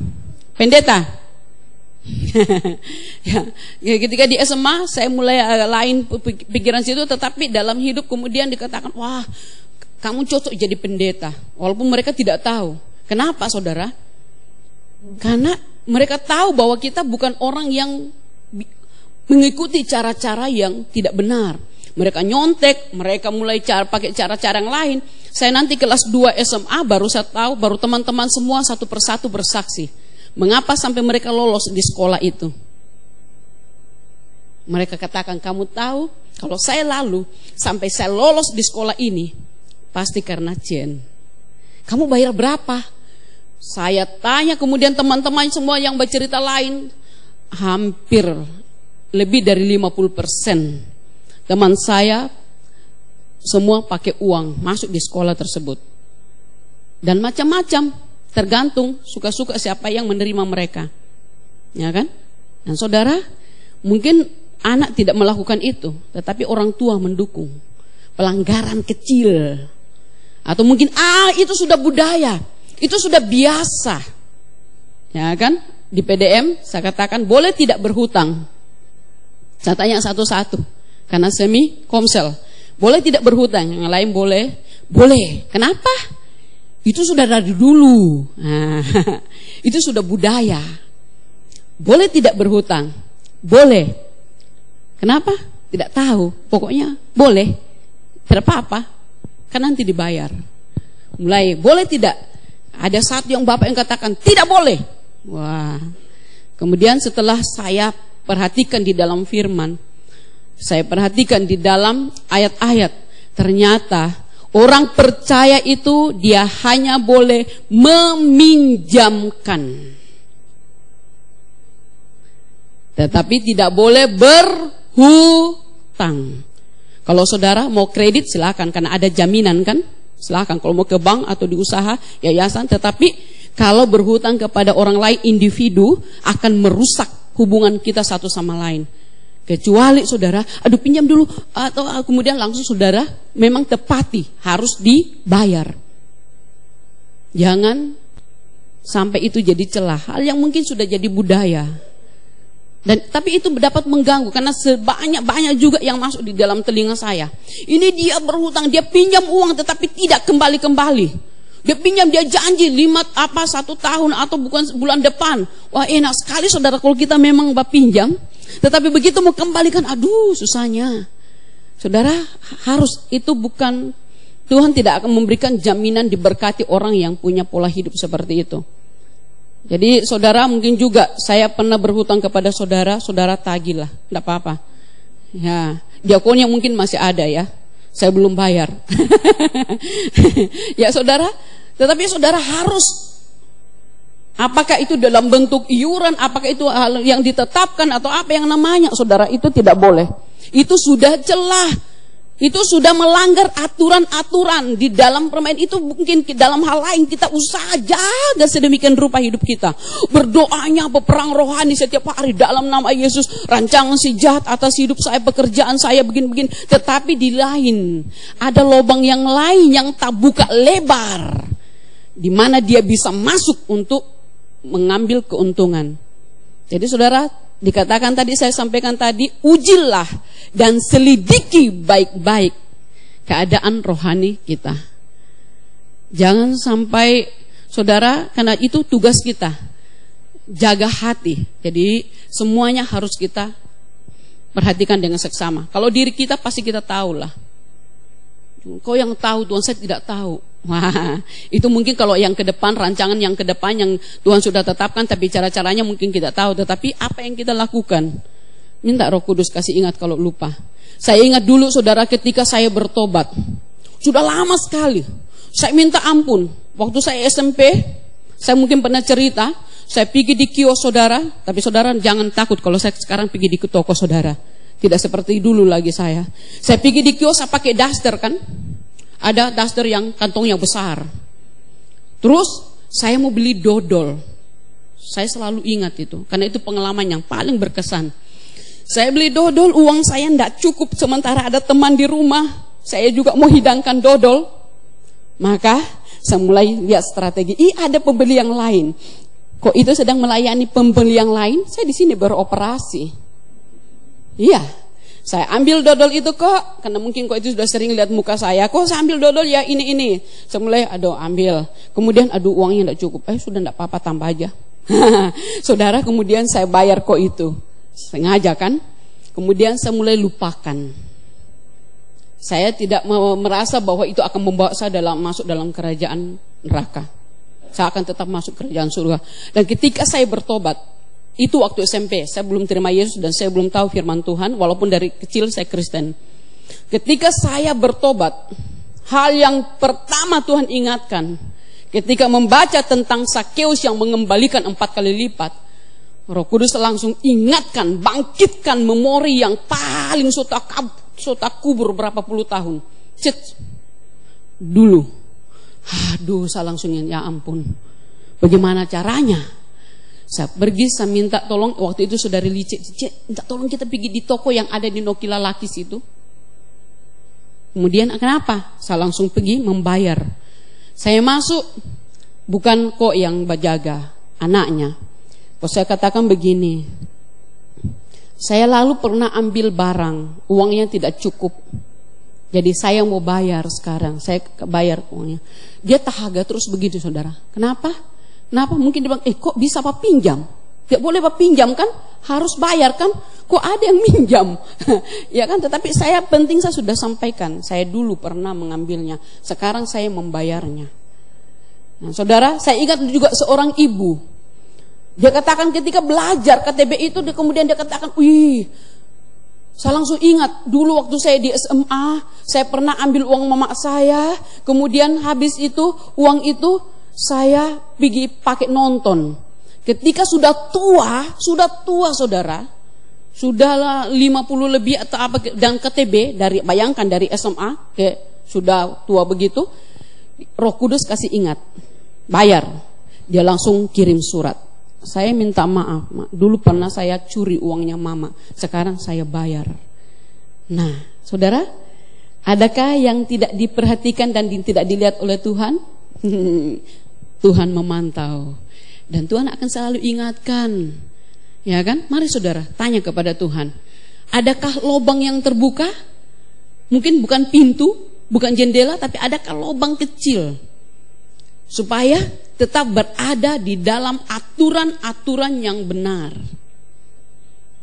Pendeta. Ya, ketika di SMA saya mulai lain pikiran situ, tetapi dalam hidup kemudian dikatakan, wah, kamu cocok jadi pendeta. Walaupun mereka tidak tahu. Kenapa saudara? Karena mereka tahu bahwa kita bukan orang yang mengikuti cara-cara yang tidak benar. Mereka nyontek, mereka mulai pakai cara-cara yang lain. Saya nanti kelas 2 SMA baru saya tahu, baru teman-teman semua satu persatu bersaksi. Mengapa sampai mereka lolos di sekolah itu? Mereka katakan, kamu tahu kalau saya lalu sampai saya lolos di sekolah ini pasti karena Jen. Kamu bayar berapa? Saya tanya kemudian teman-teman semua yang bercerita lain, hampir lebih dari 50% teman saya semua pakai uang masuk di sekolah tersebut. Dan macam-macam, tergantung suka-suka siapa yang menerima mereka. Ya kan? Dan saudara, mungkin anak tidak melakukan itu, tetapi orang tua mendukung. Pelanggaran kecil. Atau mungkin itu sudah budaya. Itu sudah biasa. Ya kan? Di PDM saya katakan boleh tidak berhutang. Saya tanya satu-satu. Karena semi komsel. Boleh tidak berhutang? Yang lain boleh. Boleh. Kenapa? Itu sudah dari dulu. Itu sudah budaya. Boleh tidak berhutang? Boleh. Kenapa? Tidak tahu. Pokoknya boleh. Tidak apa-apa. Kan nanti dibayar. Mulai boleh tidak? Ada satu yang bapak yang katakan tidak boleh. Wah. Kemudian setelah saya perhatikan di dalam firman, saya perhatikan di dalam ayat-ayat, ternyata orang percaya itu dia hanya boleh meminjamkan, tetapi tidak boleh berhutang. Kalau saudara mau kredit silakan, karena ada jaminan kan, Silahkan kalau mau ke bank atau di usaha, yayasan. Tetapi kalau berhutang kepada orang lain, individu, akan merusak hubungan kita satu sama lain. Kecuali saudara, aduh pinjam dulu, atau kemudian langsung saudara memang tepati, harus dibayar. Jangan sampai itu jadi celah, hal yang mungkin sudah jadi budaya. Tapi itu dapat mengganggu, karena sebanyak-banyak juga yang masuk di dalam telinga saya. Ini dia berhutang, dia pinjam uang tetapi tidak kembali-kembali. Dia pinjam, dia janji 1 tahun atau bukan bulan depan. Wah enak sekali saudara kalau kita memang pinjam. Tetapi begitu mau kembalikan, aduh susahnya. Saudara harus, itu bukan, Tuhan tidak akan memberikan jaminan diberkati orang yang punya pola hidup seperti itu. Jadi saudara mungkin juga, saya pernah berhutang kepada saudara, saudara tagihlah, tidak apa-apa. Ya, diakonnya mungkin masih ada ya, saya belum bayar. Ya saudara, tetapi saudara harus, apakah itu dalam bentuk iuran, apakah itu hal yang ditetapkan atau apa yang namanya, saudara itu tidak boleh. Itu sudah celah. Itu sudah melanggar aturan-aturan di dalam permainan itu. Mungkin dalam hal lain kita usaha jaga sedemikian rupa hidup kita. Berdoanya peperang rohani setiap hari dalam nama Yesus. Rancangan si jahat atas hidup saya, pekerjaan saya begini-begini. Tetapi di lain ada lubang yang lain yang tak buka lebar, di mana dia bisa masuk untuk mengambil keuntungan. Jadi saudara, dikatakan tadi, saya sampaikan tadi, ujilah dan selidiki baik-baik keadaan rohani kita. Jangan sampai saudara, karena itu tugas kita, jaga hati. Jadi semuanya harus kita perhatikan dengan seksama. Kalau diri kita pasti kita tahu lah. Kau yang tahu, Tuhan saya tidak tahu. Wah, itu mungkin kalau yang ke depan, rancangan yang ke depan yang Tuhan sudah tetapkan, tapi cara-caranya mungkin kita tahu. Tetapi apa yang kita lakukan? Minta Roh Kudus kasih ingat kalau lupa. Saya ingat dulu saudara ketika saya bertobat. Sudah lama sekali. Saya minta ampun. Waktu saya SMP, saya mungkin pernah cerita, saya pergi di kios saudara. Tapi saudara jangan takut kalau saya sekarang pergi di toko saudara. Tidak seperti dulu lagi saya. Saya pergi di kios, saya pakai daster kan. Ada daster yang kantongnya besar. Terus saya mau beli dodol. Saya selalu ingat itu, karena itu pengalaman yang paling berkesan. Saya beli dodol, uang saya tidak cukup, sementara ada teman di rumah. Saya juga mau hidangkan dodol. Maka saya mulai lihat strategi. Ada pembeli yang lain. Kok itu sedang melayani pembeli yang lain? Saya di sini beroperasi. Iya. Saya ambil dodol itu kok, karena mungkin kok itu sudah sering lihat muka saya. Kok saya ambil dodol ya ini. Saya mulai ambil. Kemudian uangnya tidak cukup. Sudah tidak apa-apa, tambah aja. Saudara, kemudian saya bayar kok itu. Sengaja kan? Kemudian saya mulai lupakan. Saya tidak merasa bahwa itu akan membawa saya masuk dalam kerajaan neraka. Saya akan tetap masuk kerajaan surga. Dan ketika saya bertobat, itu waktu SMP, saya belum terima Yesus dan saya belum tahu firman Tuhan, walaupun dari kecil saya Kristen. Ketika saya bertobat, hal yang pertama Tuhan ingatkan, ketika membaca tentang Sakeus yang mengembalikan 4 kali lipat, Roh Kudus langsung ingatkan, bangkitkan memori yang paling sudah kubur berapa puluh tahun. Dulu. Aduh, saya langsung ya ampun. Bagaimana caranya? Saya pergi, saya minta tolong. Waktu itu saudari Licik, minta tolong kita pergi di toko yang ada di Nokila Lakis itu. Kemudian kenapa? Saya langsung pergi membayar. Saya masuk, bukan kok yang berjaga, anaknya. Kok saya katakan begini, saya lalu pernah ambil barang, uangnya tidak cukup. Jadi saya mau bayar sekarang, saya bayar uangnya. Dia tahaga terus begitu saudara. Kenapa? Mungkin dia bilang, kok bisa Pak pinjam? Tidak boleh Pak pinjam kan? Harus bayar kan? Kok ada yang minjam? Ya kan? Tetapi penting saya sudah sampaikan. Saya dulu pernah mengambilnya. Sekarang saya membayarnya. Nah, saudara, saya ingat juga seorang ibu. Dia katakan ketika belajar KTB itu, kemudian dia katakan, saya langsung ingat dulu waktu saya di SMA, saya pernah ambil uang mama saya, kemudian habis itu uang itu saya pergi pakai nonton. Ketika sudah tua saudara, sudah 50 lebih atau apa, dan KTB bayangkan dari SMA ke sudah tua begitu. Roh Kudus kasih ingat, bayar. Dia langsung kirim surat. Saya minta maaf, dulu pernah saya curi uangnya mama, sekarang saya bayar. Nah, saudara, adakah yang tidak diperhatikan dan tidak dilihat oleh Tuhan? Tuhan memantau. Dan Tuhan akan selalu ingatkan. Ya kan? Mari saudara, tanya kepada Tuhan. Adakah lubang yang terbuka? Mungkin bukan pintu, bukan jendela, tapi adakah lubang kecil? Supaya tetap berada di dalam aturan-aturan yang benar.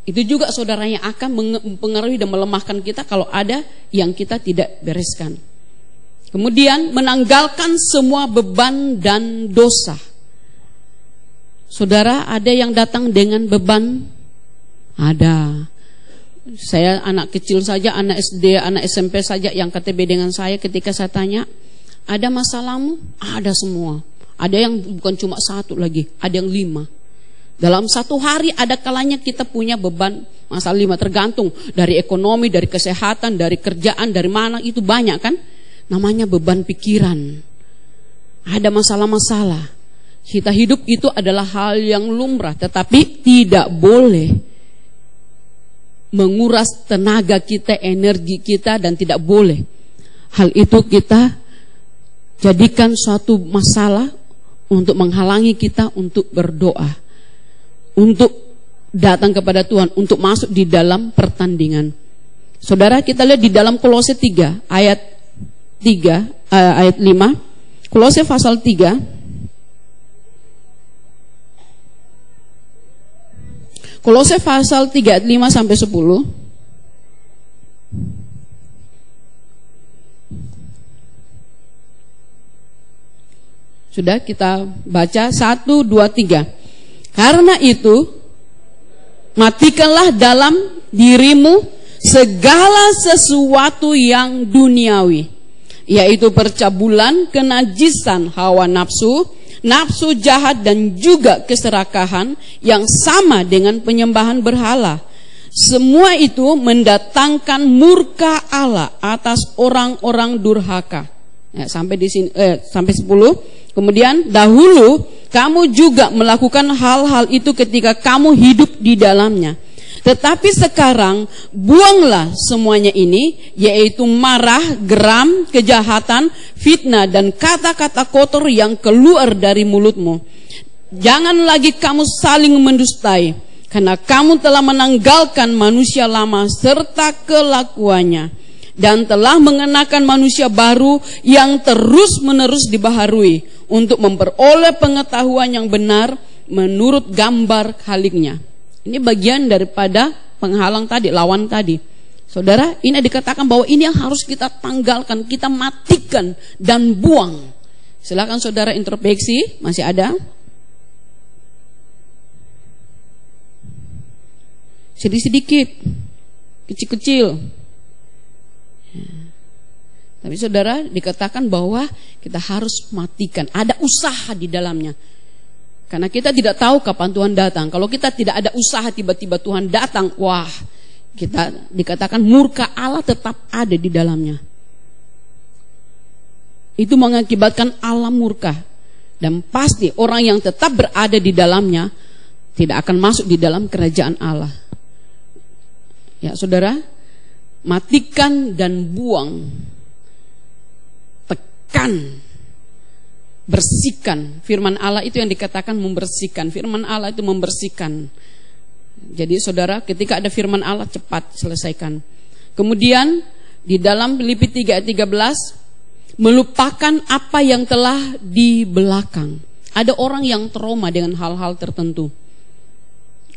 Itu juga saudara yang akan mempengaruhi dan melemahkan kita kalau ada yang kita tidak bereskan. Kemudian menanggalkan semua beban dan dosa. Saudara, ada yang datang dengan beban? Ada. Saya anak kecil saja, anak SD, anak SMP saja yang KTB dengan saya, ketika saya tanya, ada masalahmu? Ada semua. Ada yang bukan cuma satu lagi, ada yang 5. Dalam satu hari ada kalanya kita punya beban masalah 5, tergantung dari ekonomi, dari kesehatan, dari kerjaan, dari mana, itu banyak kan. Namanya beban pikiran. Ada masalah-masalah. Kita hidup itu adalah hal yang lumrah, tetapi tidak boleh menguras tenaga kita, energi kita, dan tidak boleh hal itu kita jadikan suatu masalah untuk menghalangi kita untuk berdoa, untuk datang kepada Tuhan, untuk masuk di dalam pertandingan. Saudara, kita lihat di dalam Kolose 3 ayat 5. Kolose pasal 3. Kolose pasal 3 ayat 5 sampai 10. Sudah kita baca 1, 2, 3. Karena itu matikanlah dalam dirimu segala sesuatu yang duniawi, yaitu percabulan, kenajisan, hawa nafsu, nafsu jahat, dan juga keserakahan yang sama dengan penyembahan berhala. Semua itu mendatangkan murka Allah atas orang-orang durhaka. Ya, sampai di sini sampai 10. Kemudian dahulu kamu juga melakukan hal-hal itu ketika kamu hidup di dalamnya. Tetapi sekarang buanglah semuanya ini, yaitu marah, geram, kejahatan, fitnah, dan kata-kata kotor yang keluar dari mulutmu. Jangan lagi kamu saling mendustai, karena kamu telah menanggalkan manusia lama serta kelakuannya, dan telah mengenakan manusia baru yang terus-menerus dibaharui untuk memperoleh pengetahuan yang benar menurut gambar Khaliknya. Ini bagian daripada penghalang tadi, lawan tadi. Saudara, ini dikatakan bahwa ini yang harus kita tanggalkan, kita matikan dan buang. Silakan saudara introspeksi, masih ada? Sedikit-sedikit, kecil-kecil. Tapi saudara, dikatakan bahwa kita harus matikan. Ada usaha di dalamnya. Karena kita tidak tahu kapan Tuhan datang. Kalau kita tidak ada usaha, tiba-tiba Tuhan datang, wah, kita dikatakan murka Allah tetap ada di dalamnya. Itu mengakibatkan Allah murka. Dan pasti orang yang tetap berada di dalamnya tidak akan masuk di dalam kerajaan Allah. Ya saudara, matikan dan buang. Tekan, bersihkan. Firman Allah itu yang dikatakan membersihkan. Firman Allah itu membersihkan. Jadi saudara, ketika ada firman Allah, cepat selesaikan. Kemudian di dalam Filipi 3 ayat 13, melupakan apa yang telah di belakang. Ada orang yang trauma dengan hal-hal tertentu.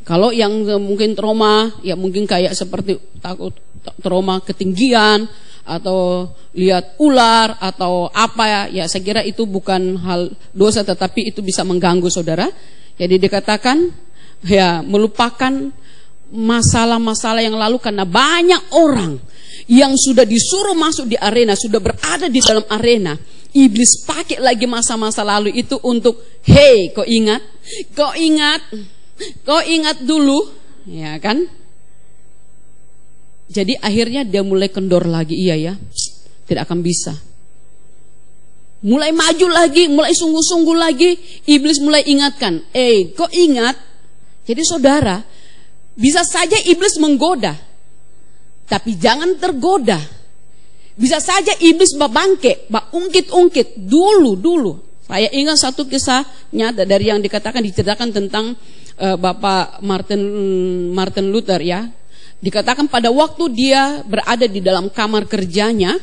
Kalau yang mungkin trauma, ya mungkin kayak seperti takut trauma ketinggian, atau lihat ular atau apa, ya saya kira itu bukan hal dosa, tetapi itu bisa mengganggu saudara. Jadi dikatakan ya melupakan masalah-masalah yang lalu, karena banyak orang yang sudah disuruh masuk di arena, sudah berada di dalam arena. Iblis pakai lagi masa-masa lalu itu untuk, hey, kau ingat dulu, ya kan? Jadi akhirnya dia mulai kendor lagi, iya ya, tidak akan bisa. Mulai maju lagi, mulai sungguh-sungguh lagi, iblis mulai ingatkan. Kok ingat? Jadi saudara, bisa saja iblis menggoda, tapi jangan tergoda. Bisa saja iblis bangke, ungkit-ungkit dulu. Saya ingat satu kisahnya dari yang diceritakan tentang Bapak Martin Luther ya. Dikatakan pada waktu dia berada di dalam kamar kerjanya,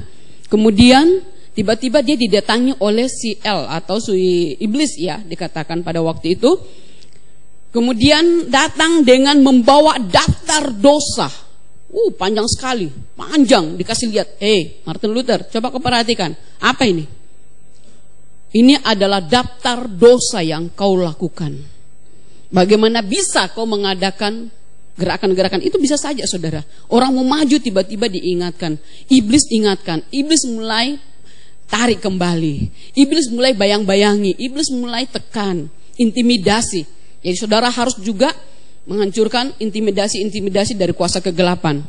kemudian tiba-tiba dia didatangi oleh si atau si iblis ya, dikatakan pada waktu itu. Kemudian datang dengan membawa daftar dosa. Panjang sekali, panjang. Dikasih lihat, Martin Luther, coba kau perhatikan, apa ini? Ini adalah daftar dosa yang kau lakukan. Bagaimana bisa kau mengadakan gerakan-gerakan itu? Bisa saja saudara, orang mau maju tiba-tiba diingatkan. Iblis ingatkan, iblis mulai tarik kembali, iblis mulai bayang-bayangi, iblis mulai tekan, intimidasi. Jadi saudara harus juga menghancurkan intimidasi dari kuasa kegelapan.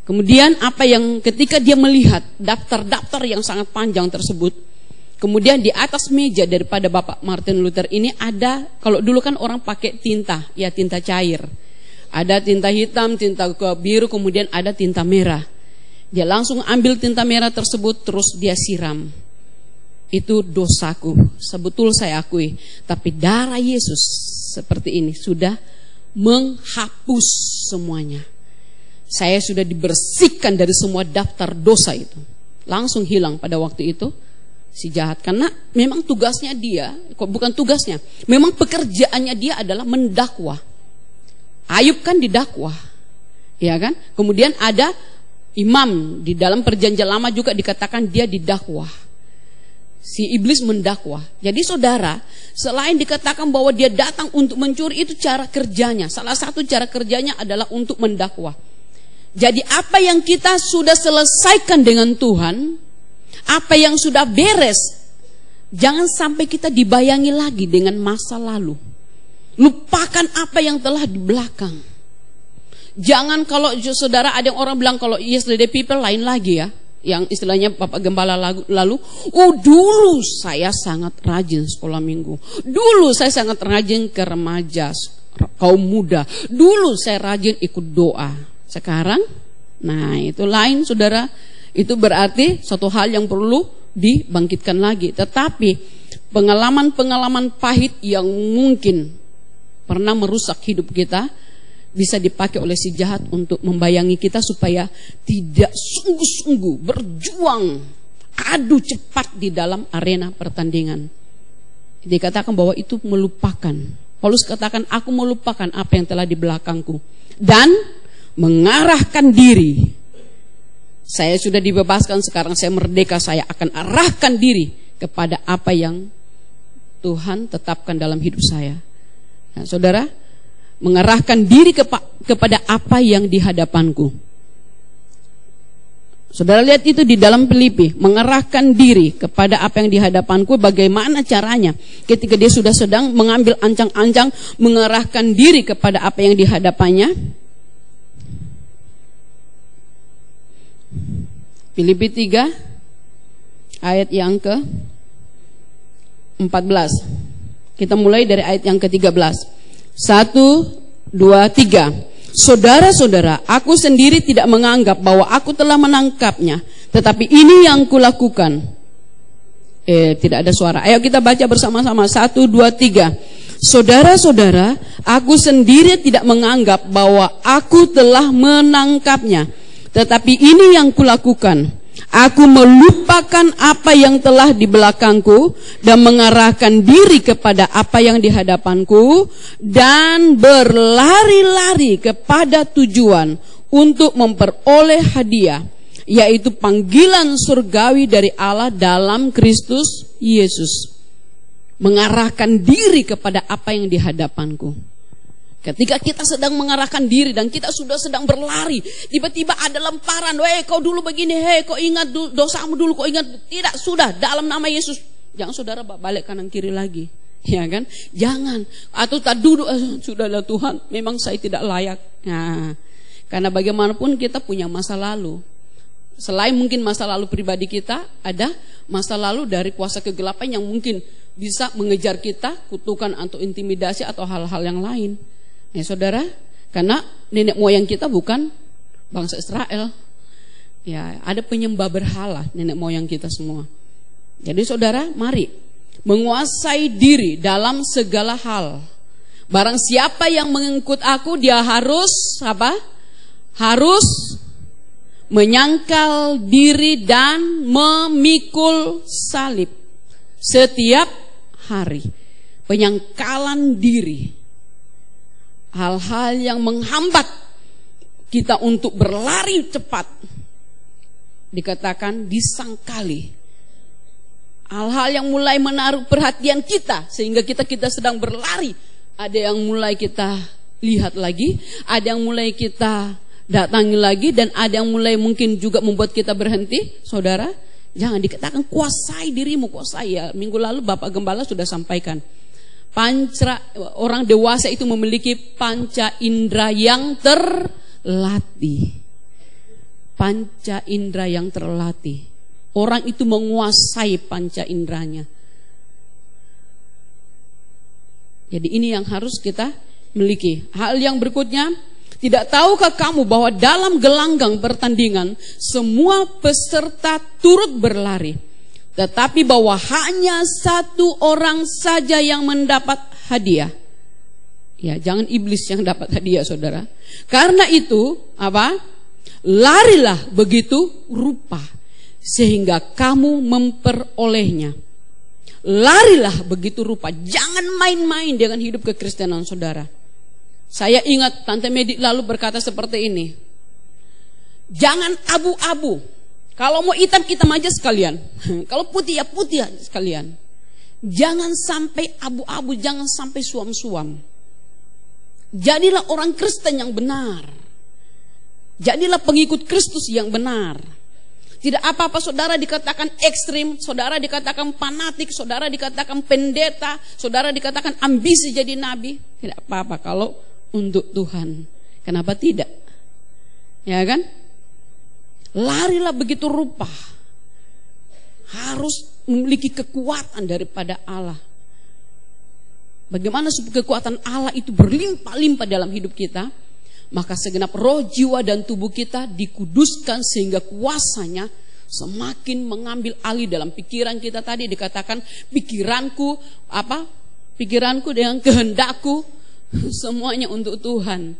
Kemudian apa yang ketika dia melihat daftar-daftar yang sangat panjang tersebut, kemudian di atas meja daripada Bapak Martin Luther ini ada, kalau dulu kan orang pakai tinta, ya tinta cair. Ada tinta hitam, tinta biru, kemudian ada tinta merah. Dia langsung ambil tinta merah tersebut, terus dia siram. Itu dosaku, sebetul saya akui. Tapi darah Yesus seperti ini sudah menghapus semuanya. Saya sudah dibersihkan dari semua daftar dosa itu. Langsung hilang pada waktu itu si jahat. Karena memang tugasnya dia, bukan tugasnya, memang pekerjaannya dia adalah mendakwah. Ayub kan didakwah, ya kan? Kemudian ada imam di dalam perjanjian lama juga dikatakan dia didakwah. Si iblis mendakwah. Jadi saudara, selain dikatakan bahwa dia datang untuk mencuri, itu cara kerjanya. Salah satu cara kerjanya adalah untuk mendakwah. Jadi apa yang kita sudah selesaikan dengan Tuhan, apa yang sudah beres, jangan sampai kita dibayangi lagi dengan masa lalu. Lupakan apa yang telah di belakang. Jangan kalau saudara, ada yang orang bilang kalau yesterday people lain lagi ya. Yang istilahnya Bapak Gembala lalu, dulu saya sangat rajin sekolah minggu. Dulu saya sangat rajin ke remaja, kaum muda. Dulu saya rajin ikut doa. Sekarang, nah itu lain saudara. Itu berarti suatu hal yang perlu dibangkitkan lagi. Tetapi pengalaman-pengalaman pahit yang mungkin pernah merusak hidup kita bisa dipakai oleh si jahat untuk membayangi kita supaya tidak sungguh-sungguh berjuang adu cepat di dalam arena pertandingan. Dikatakan bahwa itu melupakan. Paulus katakan, aku melupakan apa yang telah di belakangku dan mengarahkan diri. Saya sudah dibebaskan, sekarang saya merdeka, saya akan arahkan diri kepada apa yang Tuhan tetapkan dalam hidup saya. Nah, saudara, mengarahkan diri kepada apa yang di hadapanku. Saudara lihat itu di dalam Filipi, mengarahkan diri kepada apa yang di hadapanku. Bagaimana caranya? Ketika dia sudah sedang mengambil ancang-ancang mengarahkan diri kepada apa yang di hadapannya. Filipi 3 ayat yang ke-14. Kita mulai dari ayat yang ke-13. 1, 2, 3. Saudara-saudara, aku sendiri tidak menganggap bahwa aku telah menangkapnya, tetapi ini yang kulakukan. Tidak ada suara. Ayo kita baca bersama-sama. 1, 2, 3. Saudara-saudara, aku sendiri tidak menganggap bahwa aku telah menangkapnya, tetapi ini yang kulakukan. Aku melupakan apa yang telah di belakangku dan mengarahkan diri kepada apa yang di hadapanku dan berlari-lari kepada tujuan untuk memperoleh hadiah, yaitu panggilan surgawi dari Allah dalam Kristus Yesus. Mengarahkan diri kepada apa yang di hadapanku. Ketika kita sedang mengarahkan diri dan kita sudah sedang berlari, tiba-tiba ada lemparan, kau dulu begini, kau ingat dosamu dulu, kau ingat. Tidak, sudah, dalam nama Yesus. Jangan saudara balik kanan kiri lagi, ya kan? Jangan. Atau tak duduk, sudahlah Tuhan, memang saya tidak layak. Nah, karena bagaimanapun kita punya masa lalu. Selain mungkin masa lalu pribadi kita, ada masa lalu dari kuasa kegelapan yang mungkin bisa mengejar kita, kutukan atau intimidasi atau hal-hal yang lain. Ya saudara, karena nenek moyang kita bukan bangsa Israel. Ya, ada penyembah berhala nenek moyang kita semua. Jadi saudara, mari menguasai diri dalam segala hal. Barang siapa yang mengikut aku, dia harus apa? Harus menyangkal diri dan memikul salib setiap hari. Penyangkalan diri. Hal-hal yang menghambat kita untuk berlari cepat, dikatakan disangkali. Hal-hal yang mulai menaruh perhatian kita sehingga kita sedang berlari, ada yang mulai kita lihat lagi, ada yang mulai kita datangi lagi, dan ada yang mulai mungkin juga membuat kita berhenti. Saudara, jangan dikatakan kuasai dirimu, kuasai ya. Minggu lalu Bapak Gembala sudah sampaikan, orang dewasa itu memiliki panca indera yang terlatih. Panca indera yang terlatih. Orang itu menguasai panca inderanya. Jadi ini yang harus kita miliki. Hal yang berikutnya, tidak tahukah kamu bahwa dalam gelanggang pertandingan semua peserta turut berlari, tetapi bahwa hanya satu orang saja yang mendapat hadiah? Ya, jangan iblis yang dapat hadiah, saudara. Karena itu, apa? Larilah begitu rupa sehingga kamu memperolehnya. Larilah begitu rupa. Jangan main-main dengan hidup kekristenan, saudara. Saya ingat Tante Medi lalu berkata seperti ini. Jangan abu-abu. Kalau mau hitam-hitam aja sekalian. Kalau putih ya putih sekalian. Jangan sampai abu-abu, jangan sampai suam-suam. Jadilah orang Kristen yang benar. Jadilah pengikut Kristus yang benar. Tidak apa-apa saudara dikatakan ekstrim, saudara dikatakan fanatik, saudara dikatakan pendeta, saudara dikatakan ambisi jadi nabi. Tidak apa-apa kalau untuk Tuhan. Kenapa tidak? Ya kan? Larilah begitu rupa. Harus memiliki kekuatan daripada Allah. Bagaimana supaya kekuatan Allah itu berlimpah-limpah dalam hidup kita? Maka segenap roh, jiwa, dan tubuh kita dikuduskan sehingga kuasanya semakin mengambil alih dalam pikiran kita. Tadi dikatakan pikiranku dengan kehendakku semuanya untuk Tuhan.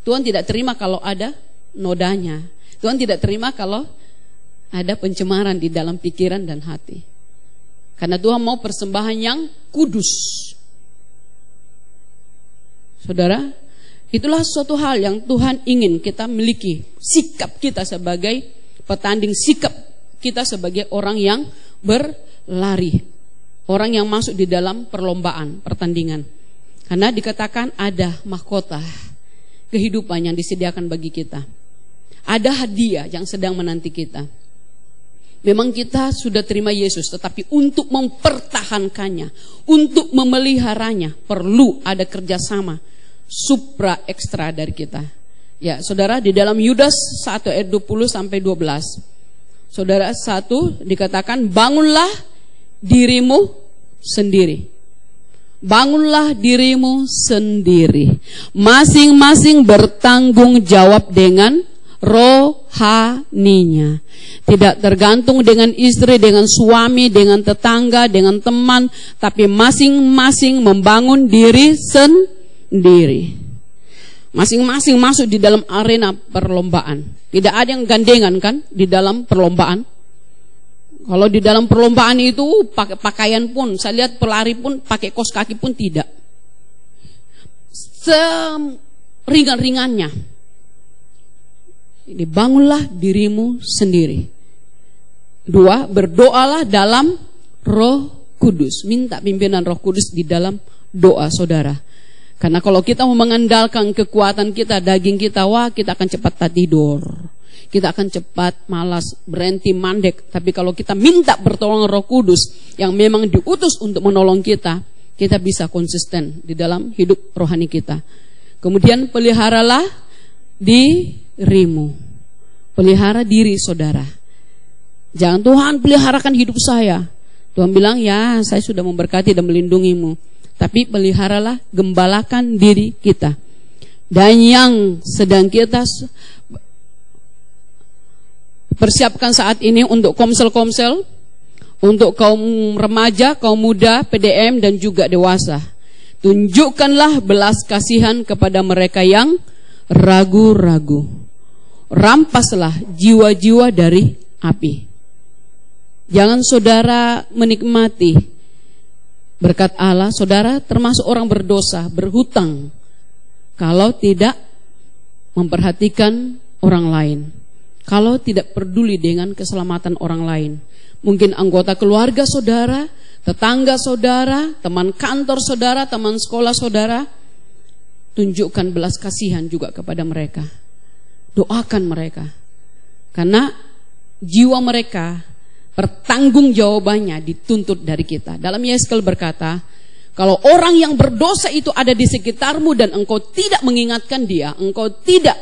Tuhan tidak terima kalau ada nodanya. Tuhan tidak terima kalau ada pencemaran di dalam pikiran dan hati. Karena Tuhan mau persembahan yang kudus. Saudara, itulah suatu hal yang Tuhan ingin kita miliki. Sikap kita sebagai petanding, sikap kita sebagai orang yang berlari, orang yang masuk di dalam perlombaan, pertandingan. Karena dikatakan ada mahkota kehidupan yang disediakan bagi kita. Ada hadiah yang sedang menanti kita. Memang kita sudah terima Yesus, tetapi untuk mempertahankannya, untuk memeliharanya, perlu ada kerjasama supra ekstra dari kita. Ya, saudara, di dalam Yudas 1 ayat 20 sampai 12. Saudara, 1 dikatakan, bangunlah dirimu sendiri. Bangunlah dirimu sendiri. Masing-masing bertanggung jawab dengan rohaninya. Tidak tergantung dengan istri, dengan suami, dengan tetangga, dengan teman, tapi masing-masing membangun diri sendiri. Masing-masing masuk di dalam arena perlombaan. Tidak ada yang gandengan kan di dalam perlombaan. Kalau di dalam perlombaan itu pakai pakaian pun, saya lihat pelari pun pakai kaos kaki pun tidak. Seringan-ringannya. Ini bangunlah dirimu sendiri. 2, berdoalah dalam Roh Kudus. Minta pimpinan Roh Kudus di dalam doa, saudara. Karena kalau kita mau mengandalkan kekuatan kita, daging kita, kita akan cepat tidur. Kita akan cepat malas, berhenti mandek. Tapi kalau kita minta pertolongan Roh Kudus yang memang diutus untuk menolong kita, kita bisa konsisten di dalam hidup rohani kita. Kemudian peliharalah dirimu. pelihara diri saudara. Jangan Tuhan peliharakan hidup saya. Tuhan bilang, ya saya sudah memberkati dan melindungimu. Tapi peliharalah, gembalakan diri kita. Dan yang sedang kita persiapkan saat ini untuk komsel-komsel, untuk kaum remaja, kaum muda, PDM dan juga dewasa. Tunjukkanlah belas kasihan kepada mereka yang ragu-ragu. Rampaslah jiwa-jiwa dari api. Jangan saudara menikmati berkat Allah, saudara termasuk orang berdosa, berhutang, kalau tidak memperhatikan orang lain, kalau tidak peduli dengan keselamatan orang lain. Mungkin anggota keluarga saudara, tetangga saudara, teman kantor saudara, teman sekolah saudara. Tunjukkan belas kasihan juga kepada mereka. Doakan mereka. Karena jiwa mereka pertanggung jawabannya dituntut dari kita. Dalam Yeskel berkata, kalau orang yang berdosa itu ada di sekitarmu dan engkau tidak mengingatkan dia, engkau tidak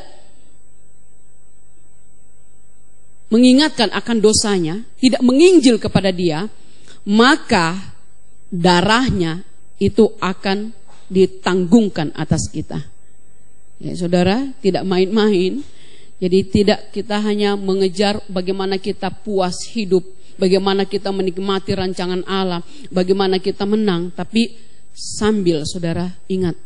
mengingatkan akan dosanya, tidak menginjil kepada dia, maka darahnya itu akan ditanggungkan atas kita. Ya, saudara, tidak main-main. Jadi tidak kita hanya mengejar bagaimana kita puas hidup, bagaimana kita menikmati rancangan Allah, bagaimana kita menang, tapi sambil saudara ingat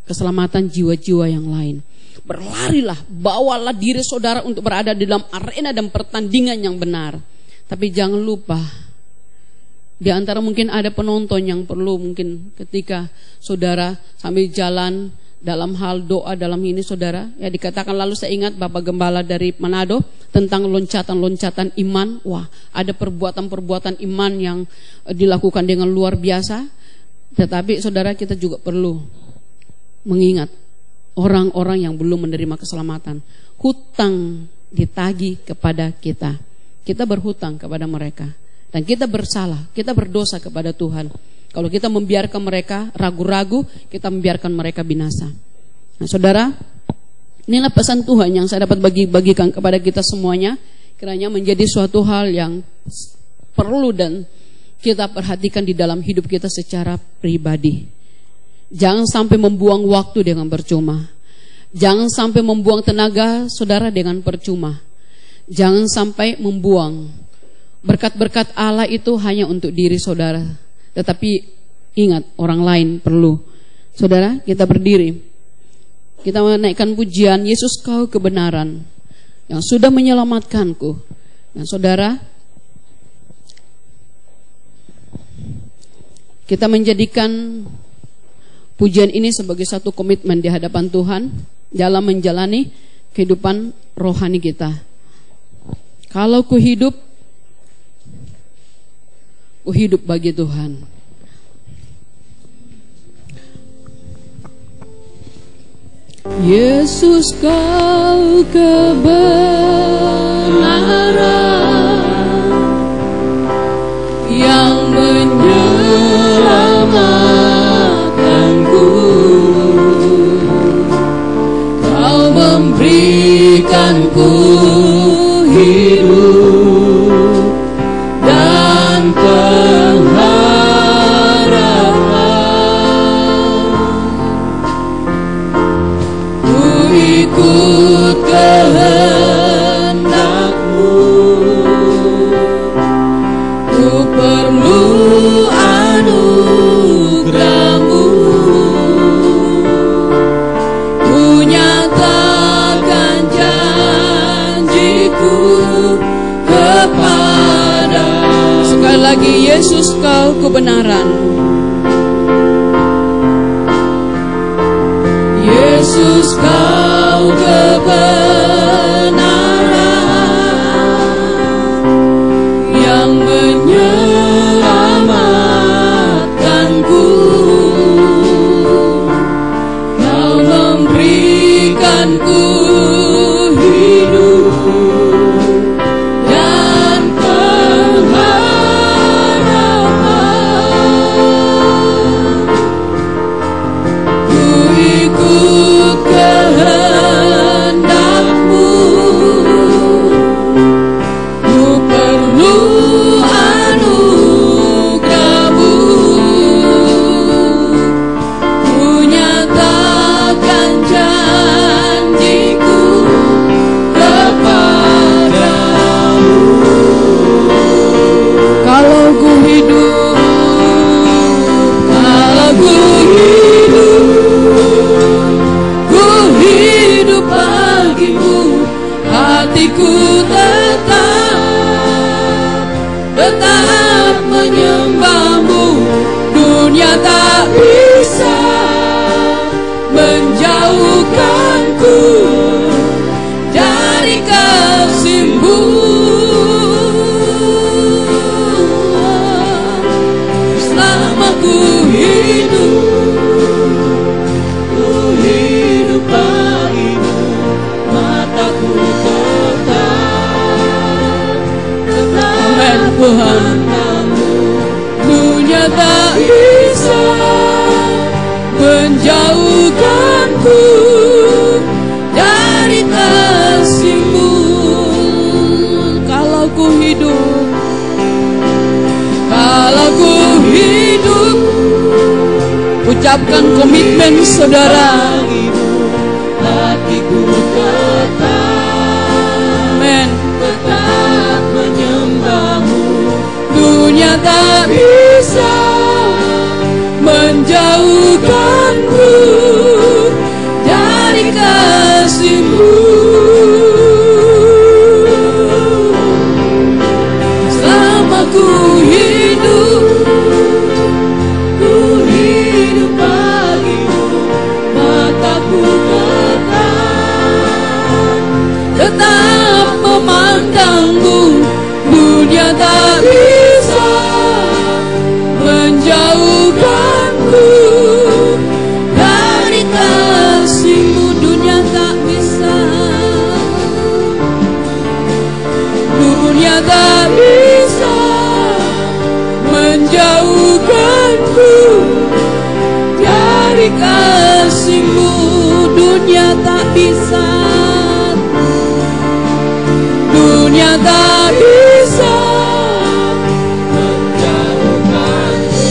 keselamatan jiwa-jiwa yang lain. Berlarilah, bawalah diri saudara untuk berada di dalam arena dan pertandingan yang benar. Tapi jangan lupa, di antara mungkin ada penonton yang perlu mungkin ketika saudara sambil jalan dalam hal doa dalam ini saudara, ya dikatakan lalu saya ingat Bapak Gembala dari Manado tentang loncatan-loncatan iman. Wah, ada perbuatan-perbuatan iman yang dilakukan dengan luar biasa. Tetapi saudara, kita juga perlu mengingat orang-orang yang belum menerima keselamatan. Hutang ditagih kepada kita. Kita berhutang kepada mereka. Dan kita bersalah, kita berdosa kepada Tuhan. Kalau kita membiarkan mereka ragu-ragu, kita membiarkan mereka binasa. Nah saudara, inilah pesan Tuhan yang saya dapat bagikan kepada kita semuanya. Kiranya menjadi suatu hal yang perlu dan kita perhatikan di dalam hidup kita secara pribadi. Jangan sampai membuang waktu dengan percuma. Jangan sampai membuang tenaga saudara dengan percuma. Jangan sampai membuang berkat-berkat Allah itu hanya untuk diri saudara. Tetapi ingat, orang lain perlu. Saudara, kita berdiri. Kita menaikkan pujian, Yesus kau kebenaran yang sudah menyelamatkanku. Dan saudara, kita menjadikan pujian ini sebagai satu komitmen di hadapan Tuhan dalam menjalani kehidupan rohani kita. Kalau ku hidup bagi Tuhan. Yesus kau kebenaran yang menyelamatkanku. Kau memberikanku hidup dan ikut kehendak-Mu, ku perlu anugerah-Mu, ku nyatakan janjiku kepada. Sekali lagi, Yesus kau kebenaran. Yesus kau kebenaran yang menyelamatkanku. Kau memberikanku hidup dan pengharapan. Ku ikut kehendak menjauhkanku dari kasih-Mu. Selama ku hidup bagimu, mataku tetap Amen Tuhan. Dunia tak bisa menjauhkanku dari kasih-Mu. Kalau ku hidup, ucapkan komitmen saudara. Hatiku Amen, tetap menyembah-Mu. Dunia tak bisa menjauhkanku dari kasih-Mu. Selama ku hidup bagimu, mataku tetap memandang-Mu. Dunia tak bisa menjauhkanku dari kasih-Mu. Dunia tak bisa, dunia tak bisa menjauhkanku dari kasih-Mu. Dunia tak bisa, dunia tak bisa menjauhkanku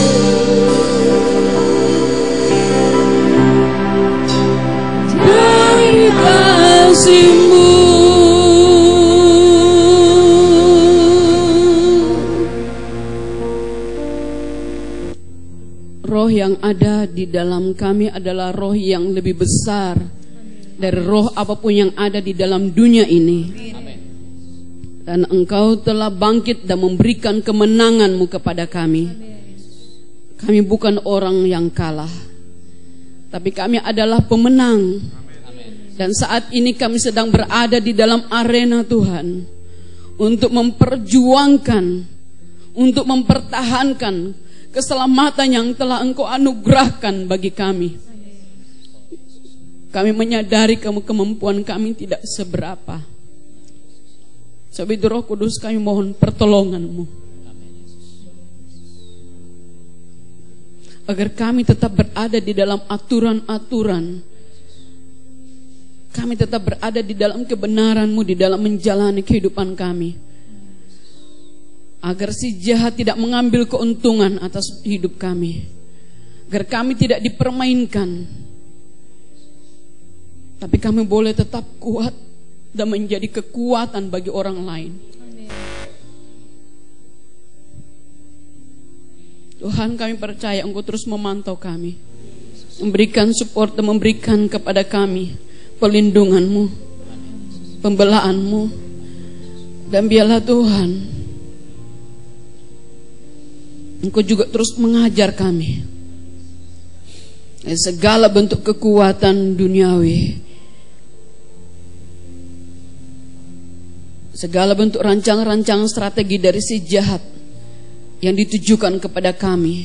dari kasih-Mu. Roh yang ada di dalam kami adalah roh yang lebih besar dari roh apapun yang ada di dalam dunia ini. Dan Engkau telah bangkit dan memberikan kemenangan-Mu kepada kami. Kami bukan orang yang kalah, tapi kami adalah pemenang. Dan saat ini kami sedang berada di dalam arena Tuhan untuk memperjuangkan, untuk mempertahankan keselamatan yang telah Engkau anugerahkan bagi kami. Kami menyadari kemampuan kami tidak seberapa. Sebab itu Roh Kudus, kami mohon pertolongan-Mu agar kami tetap berada di dalam aturan-aturan. Kami tetap berada di dalam kebenaran-Mu, di dalam menjalani kehidupan kami, agar si jahat tidak mengambil keuntungan atas hidup kami, agar kami tidak dipermainkan, tapi kami boleh tetap kuat dan menjadi kekuatan bagi orang lain. Tuhan, kami percaya Engkau terus memantau kami, memberikan support dan memberikan kepada kami pelindungan-Mu, pembelaan-Mu. Dan biarlah Tuhan, Engkau juga terus mengajar kami segala bentuk kekuatan duniawi, segala bentuk rancangan-rancangan strategi dari si jahat yang ditujukan kepada kami,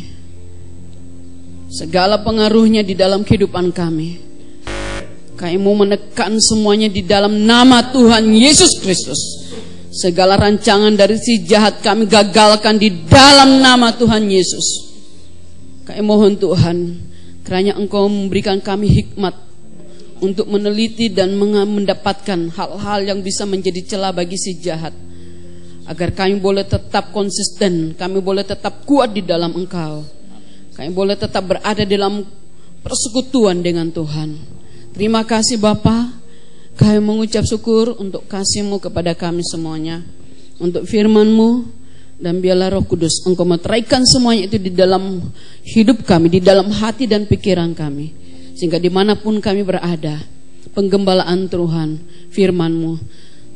segala pengaruhnya di dalam kehidupan kami. Kami mau menekan semuanya di dalam nama Tuhan Yesus Kristus. Segala rancangan dari si jahat kami gagalkan di dalam nama Tuhan Yesus. Kami mohon Tuhan, kiranya Engkau memberikan kami hikmat untuk meneliti dan mendapatkan hal-hal yang bisa menjadi celah bagi si jahat, agar kami boleh tetap konsisten, kami boleh tetap kuat di dalam Engkau, kami boleh tetap berada dalam persekutuan dengan Tuhan. Terima kasih Bapa, kami mengucap syukur untuk kasih-Mu kepada kami semuanya, untuk firman-Mu, dan biarlah Roh Kudus Engkau meteraikan semuanya itu di dalam hidup kami, di dalam hati dan pikiran kami, sehingga dimanapun kami berada, penggembalaan Tuhan, firman-Mu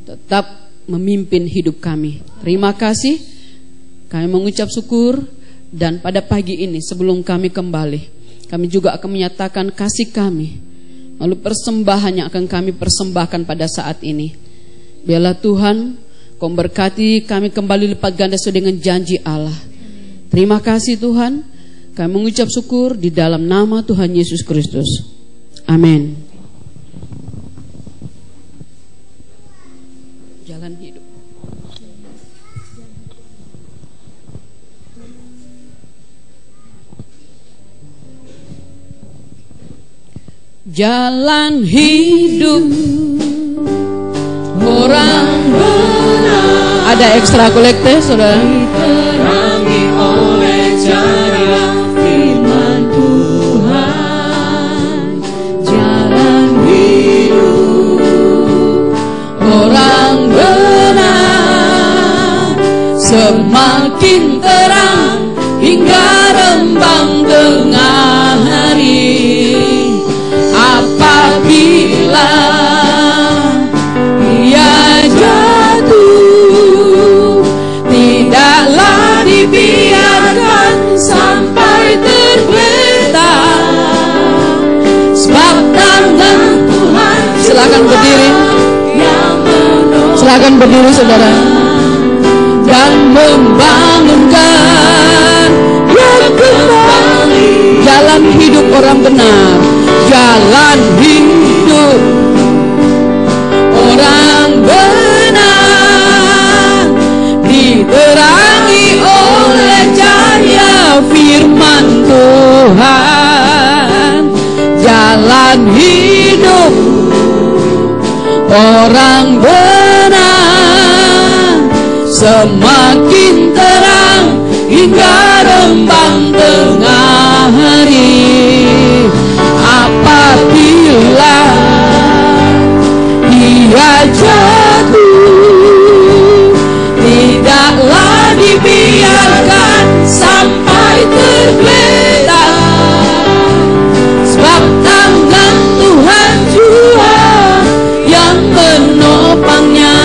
tetap memimpin hidup kami. Terima kasih, kami mengucap syukur. Dan pada pagi ini sebelum kami kembali, kami juga akan menyatakan kasih kami melalui persembahan yang akan kami persembahkan pada saat ini. Biarlah Tuhan Kau berkati kami kembali lipat ganda sesuai dengan janji Allah. Terima kasih Tuhan. Kami mengucap syukur di dalam nama Tuhan Yesus Kristus. Amin. Jalan hidup. Jalan hidup orang benar. Ada ekstra kolektif, saudara. Diterangi oleh cahaya firman Tuhan. Jalan hidup orang benar semakin terang hingga rembang tengah hari. Apabila ia jatuh, tidaklah dibiarkan sampai tergeletak, sebab tangan Tuhan. Silakan berdiri. Silakan berdiri saudara. Dan membangunkan yang kembali jalan hidup orang benar. Jalan hidup orang benar diterangi oleh cahaya firman Tuhan. Jalan hidup orang benar semakin terang hingga rembang tengah hari. Apabila ia jatuh, tidaklah dibiarkan sampai tergeletak, sebab tangan Tuhan jua yang menopangnya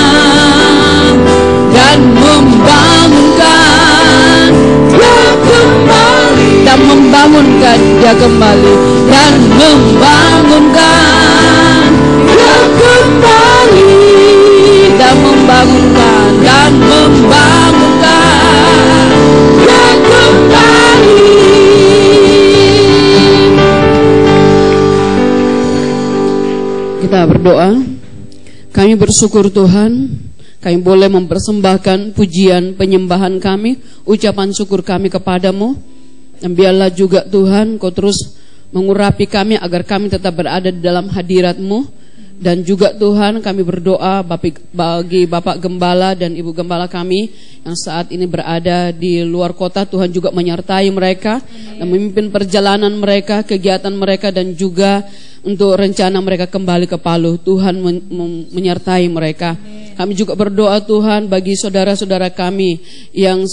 dan membangunkan dia kembali, dan membangunkan dia kembali, dan membangunkan dia kembali, dan membangunkan, dan membangunkan dia kembali. Kita berdoa. Kami bersyukur Tuhan, kami boleh mempersembahkan pujian penyembahan kami, ucapan syukur kami kepadamu. Dan biarlah juga Tuhan Kau terus mengurapi kami agar kami tetap berada di dalam hadirat-Mu. Dan juga Tuhan kami berdoa bagi Bapak Gembala dan Ibu Gembala kami yang saat ini berada di luar kota. Tuhan juga menyertai mereka dan memimpin perjalanan mereka, kegiatan mereka, dan juga untuk rencana mereka kembali ke Palu. Tuhan menyertai mereka. Kami juga berdoa Tuhan bagi saudara-saudara kami yang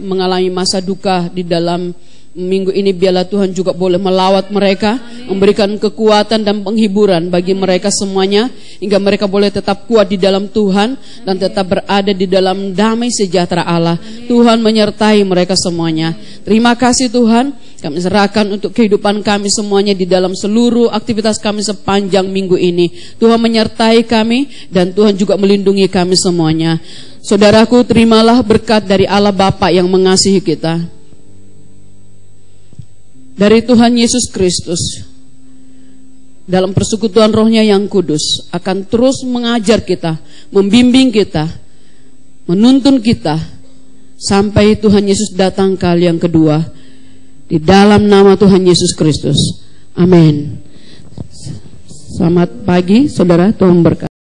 mengalami masa duka di dalam minggu ini. Biarlah Tuhan juga boleh melawat mereka, memberikan kekuatan dan penghiburan bagi mereka semuanya, hingga mereka boleh tetap kuat di dalam Tuhan dan tetap berada di dalam damai sejahtera Allah. Tuhan menyertai mereka semuanya. Terima kasih Tuhan. Kami serahkan untuk kehidupan kami semuanya di dalam seluruh aktivitas kami sepanjang minggu ini. Tuhan menyertai kami dan Tuhan juga melindungi kami semuanya. Saudaraku, terimalah berkat dari Allah Bapa yang mengasihi kita, dari Tuhan Yesus Kristus, dalam persekutuan Roh-Nya yang kudus, akan terus mengajar kita, membimbing kita, menuntun kita, sampai Tuhan Yesus datang kali yang kedua. Di dalam nama Tuhan Yesus Kristus. Amin. Selamat pagi saudara, Tuhan berkati.